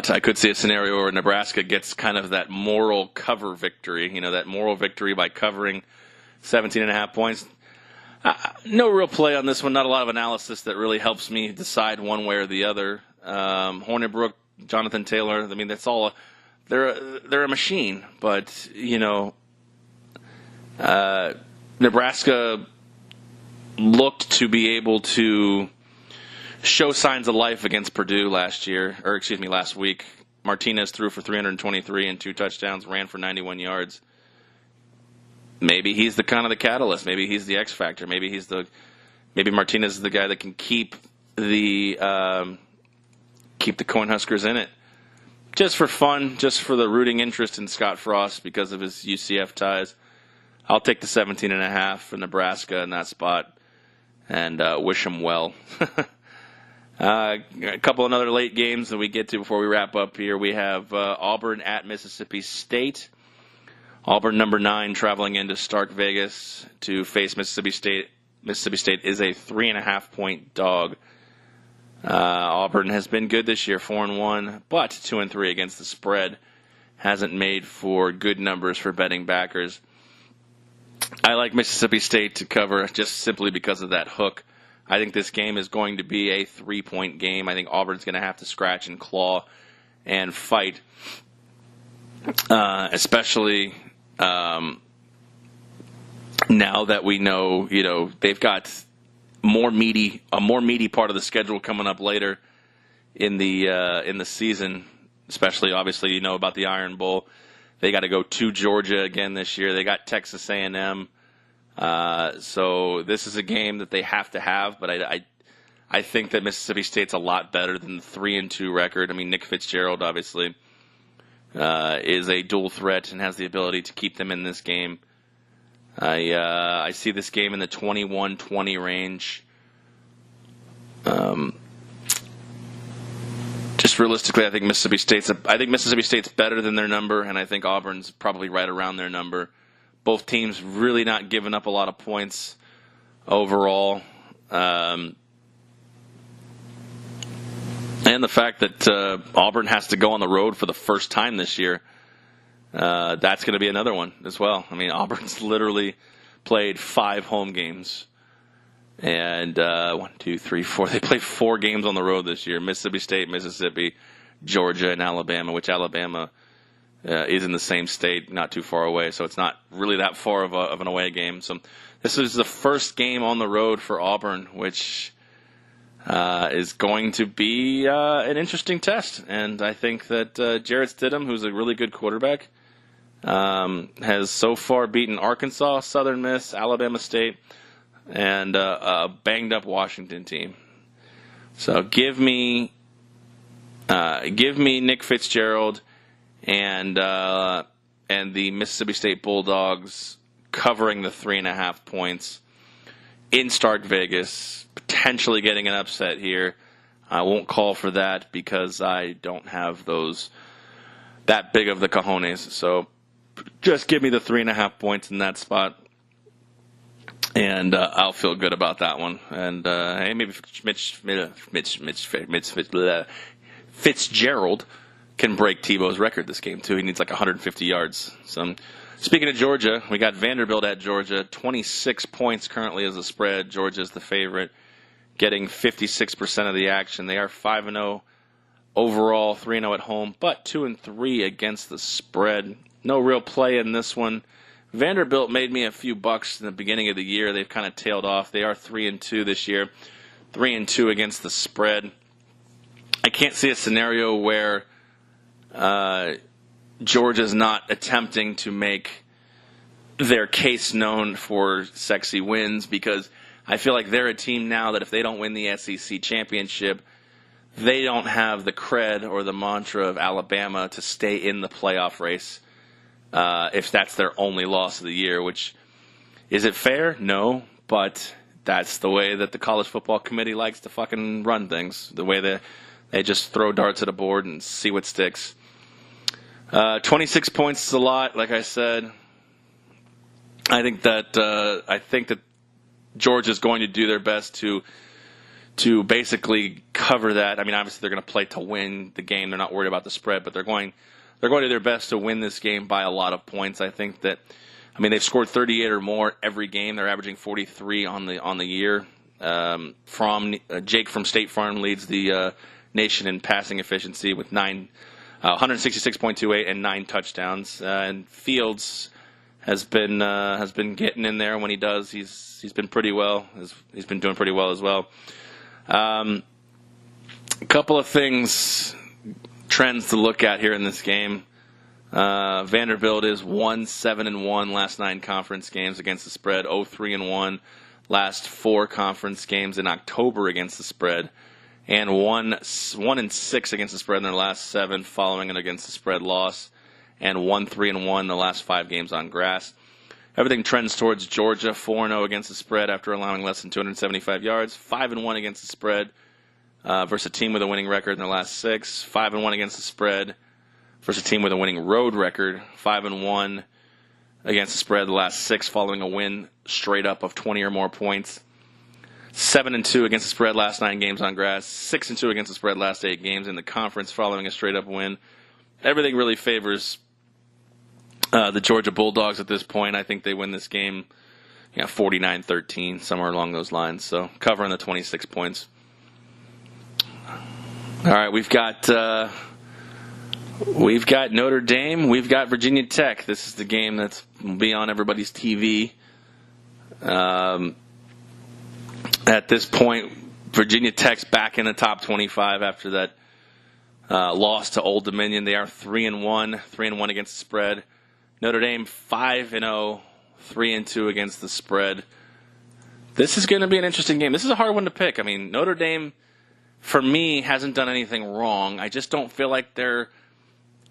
I could see a scenario where Nebraska gets kind of that moral cover victory, that moral victory by covering 17.5 points. No real play on this one. Not a lot of analysis that really helps me decide one way or the other. Hornibrook, Jonathan Taylor, I mean, that's all. They're a machine, but, Nebraska looked to be able to show signs of life against Purdue last week. Martinez threw for 323 and 2 touchdowns, ran for 91 yards. Maybe he's the catalyst. Maybe he's the X factor. Maybe Martinez is the guy that can keep the Cornhuskers in it. Just for fun, just for the rooting interest in Scott Frost because of his UCF ties. I'll take the 17.5 for Nebraska in that spot and wish him well. A couple of other late games that we get to before we wrap up here. We have Auburn at Mississippi State. Auburn, number 9, traveling into Stark Vegas to face Mississippi State. Mississippi State is a 3.5-point dog. Auburn has been good this year, 4-1, but 2-3 against the spread. Hasn't made for good numbers for betting backers. I like Mississippi State to cover just simply because of that hook. I think this game is going to be a 3-point game. I think Auburn's going to have to scratch and claw and fight, especially now that we know, they've got a more meaty part of the schedule coming up later in the season. Especially, obviously, about the Iron Bowl. They got to go to Georgia again this year. They got Texas A&M. So this is a game that they have to have, but I think that Mississippi State's a lot better than the 3-2 record. I mean, Nick Fitzgerald obviously is a dual threat and has the ability to keep them in this game. I see this game in the 21-20 range. Just realistically, I think Mississippi State's better than their number, and I think Auburn's probably right around their number. Both teams really not giving up a lot of points overall. And the fact that Auburn has to go on the road for the first time this year, that's going to be another one as well. I mean, Auburn's literally played 5 home games. And 1, 2, 3, 4. They played 4 games on the road this year. Mississippi State, Mississippi, Georgia, and Alabama, which Alabama is in the same state, not too far away. So it's not really that far of an away game. So this is the first game on the road for Auburn, which is going to be an interesting test. And I think that Jarrett Stidham, who's a really good quarterback, has so far beaten Arkansas, Southern Miss, Alabama State, and a banged-up Washington team. So give me Nick Fitzgerald and the Mississippi State Bulldogs covering the 3.5 points in Stark Vegas, potentially getting an upset here. I won't call for that because I don't have that big of the cojones. So just give me the 3.5 points in that spot. And I'll feel good about that one. And hey, maybe Fitzgerald can break Tebow's record this game too. He needs like 150 yards. So, speaking of Georgia, we got Vanderbilt at Georgia. 26 points currently as a spread. Georgia's the favorite, getting 56% of the action. They are 5-0 overall, 3-0 at home, but 2-3 against the spread. No real play in this one. Vanderbilt made me a few bucks in the beginning of the year. They've kind of tailed off. They are 3-2 this year, 3-2 against the spread. I can't see a scenario where Georgia's not attempting to make their case known for sexy wins, because I feel like they're a team now that if they don't win the SEC championship, they don't have the cred or the mantra of Alabama to stay in the playoff race. If that's their only loss of the year, which, is it fair? No, but that's the way that the college football committee likes to fucking run things. The way they just throw darts at a board and see what sticks. 26 points is a lot, like I said. I think that Georgia's going to do their best to basically cover that. I mean, obviously they're going to play to win the game. They're not worried about the spread, but they're going to do their best to win this game by a lot of points. I think that, they've scored 38 or more every game. They're averaging 43 on the year. Jake from State Farm leads the nation in passing efficiency with 166.28 and 9 touchdowns. And Fields has been getting in there when he does. He's been pretty well. He's been doing pretty well as well. A couple of trends to look at here in this game. Vanderbilt is 1-7-1 last 9 conference games against the spread, 0-3-1 last 4 conference games in October against the spread, and 1-6 against the spread in their last 7 following an against the spread loss, and 1-3-1 the last 5 games on grass. Everything trends towards Georgia, 4-0 against the spread after allowing less than 275 yards, 5-1 against the spread versus a team with a winning record in their last 6, 5-1 against the spread versus a team with a winning road record, 5-1 against the spread the last 6 following a win straight up of 20 or more points. 7-2 against the spread last 9 games on grass. 6-2 against the spread last 8 games in the conference following a straight up win. Everything really favors the Georgia Bulldogs at this point. I think they win this game 49-13, somewhere along those lines. So covering the 26 points. All right, we've got Notre Dame. We've got Virginia Tech. This is the game that's will be on everybody's TV. At this point, Virginia Tech's back in the top 25 after that loss to Old Dominion. They are 3-1, 3-1 against the spread. Notre Dame 5-0, 3-2 against the spread. This is going to be an interesting game. This is a hard one to pick. I mean, Notre Dame, for me, hasn't done anything wrong. I just don't feel like they're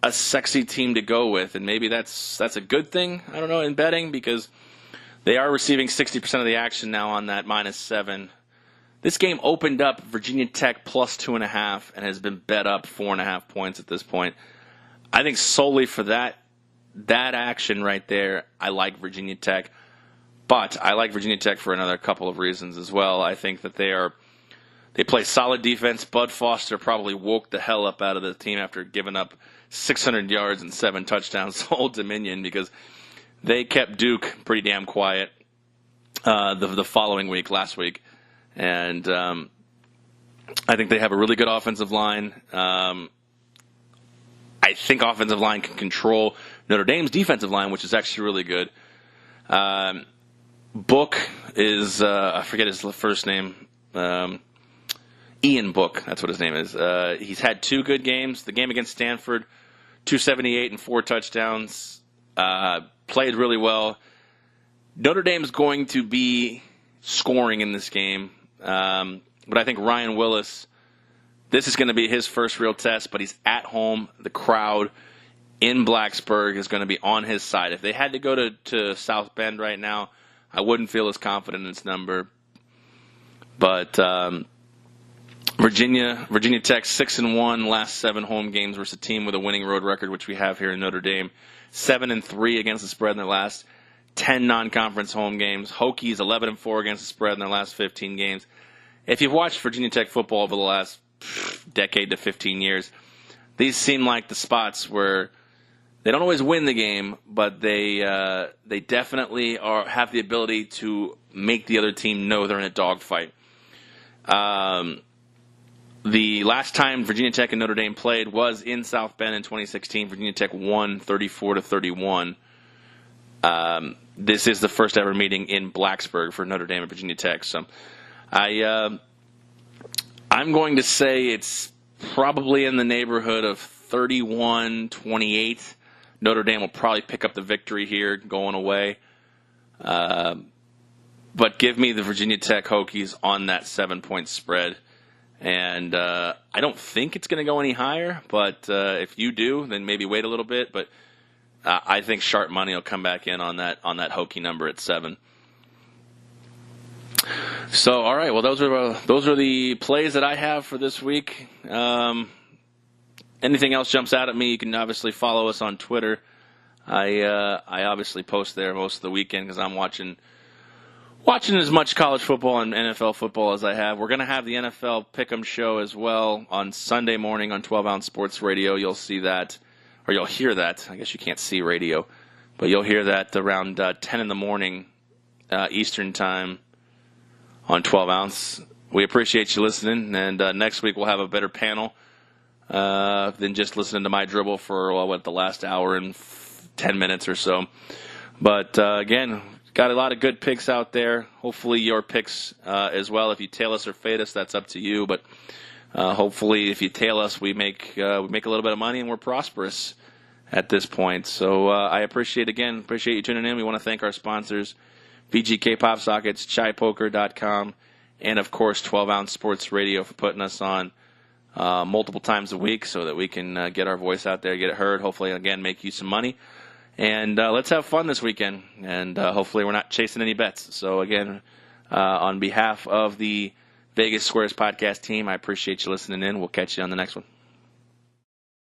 a sexy team to go with, and maybe that's a good thing, I don't know, in betting, because they are receiving 60% of the action now on that -7. This game opened up Virginia Tech plus 2.5 and has been bet up 4.5 points at this point. I think solely for that action right there, I like Virginia Tech. But I like Virginia Tech for another couple of reasons as well. I think that they play solid defense. Bud Foster probably woke the hell up out of the team after giving up 600 yards and 7 touchdowns to Old Dominion, because they kept Duke pretty damn quiet the following week, last week. And I think they have a really good offensive line. I think offensive line can control Notre Dame's defensive line, which is actually really good. Book is, I forget his first name, Ian Book, that's what his name is. He's had 2 good games. The game against Stanford, 278 and 4 touchdowns. Played really well. Notre Dame's going to be scoring in this game. But I think Ryan Willis, this is going to be his first real test, but he's at home. The crowd in Blacksburg is going to be on his side. If they had to go to South Bend right now, I wouldn't feel as confident in this number. But Virginia Tech 6-1 last 7 home games versus a team with a winning road record, which we have here in Notre Dame. 7-3 against the spread in their last 10 non-conference home games. Hokies 11-4 against the spread in their last 15 games. If you've watched Virginia Tech football over the last decade to 15 years, these seem like the spots where they don't always win the game, but they definitely have the ability to make the other team know they're in a dogfight. The last time Virginia Tech and Notre Dame played was in South Bend in 2016. Virginia Tech won 34-31. This is the first ever meeting in Blacksburg for Notre Dame and Virginia Tech. So I'm going to say it's probably in the neighborhood of 31-28. Notre Dame will probably pick up the victory here going away. But give me the Virginia Tech Hokies on that 7-point spread. And I don't think it's going to go any higher, but if you do, then maybe wait a little bit. But I think sharp money will come back in on that Hokie number at 7. So, all right, well, those are the plays that I have for this week. Anything else jumps out at me, you can obviously follow us on Twitter. I obviously post there most of the weekend because I'm watching as much college football and NFL football as I have. We're going to have the NFL Pick'em show as well on Sunday morning on 12-ounce Sports Radio. You'll see that, or you'll hear that. I guess you can't see radio, but you'll hear that around 10 in the morning Eastern time on 12-ounce. We appreciate you listening, and next week we'll have a better panel than just listening to my dribble for, the last hour and 10 minutes or so. But, again, got a lot of good picks out there. Hopefully your picks as well. If you tail us or fade us, that's up to you. But hopefully if you tail us, we make a little bit of money and we're prosperous at this point. So I appreciate you tuning in. We want to thank our sponsors, VGK Pop Sockets, ChaiPoker.com, and, of course, 12-ounce Sports Radio for putting us on multiple times a week so that we can get our voice out there, get it heard, hopefully, again, make you some money. And let's have fun this weekend, and hopefully we're not chasing any bets. So, again, on behalf of the Vegas Squares podcast team, I appreciate you listening in. We'll catch you on the next one.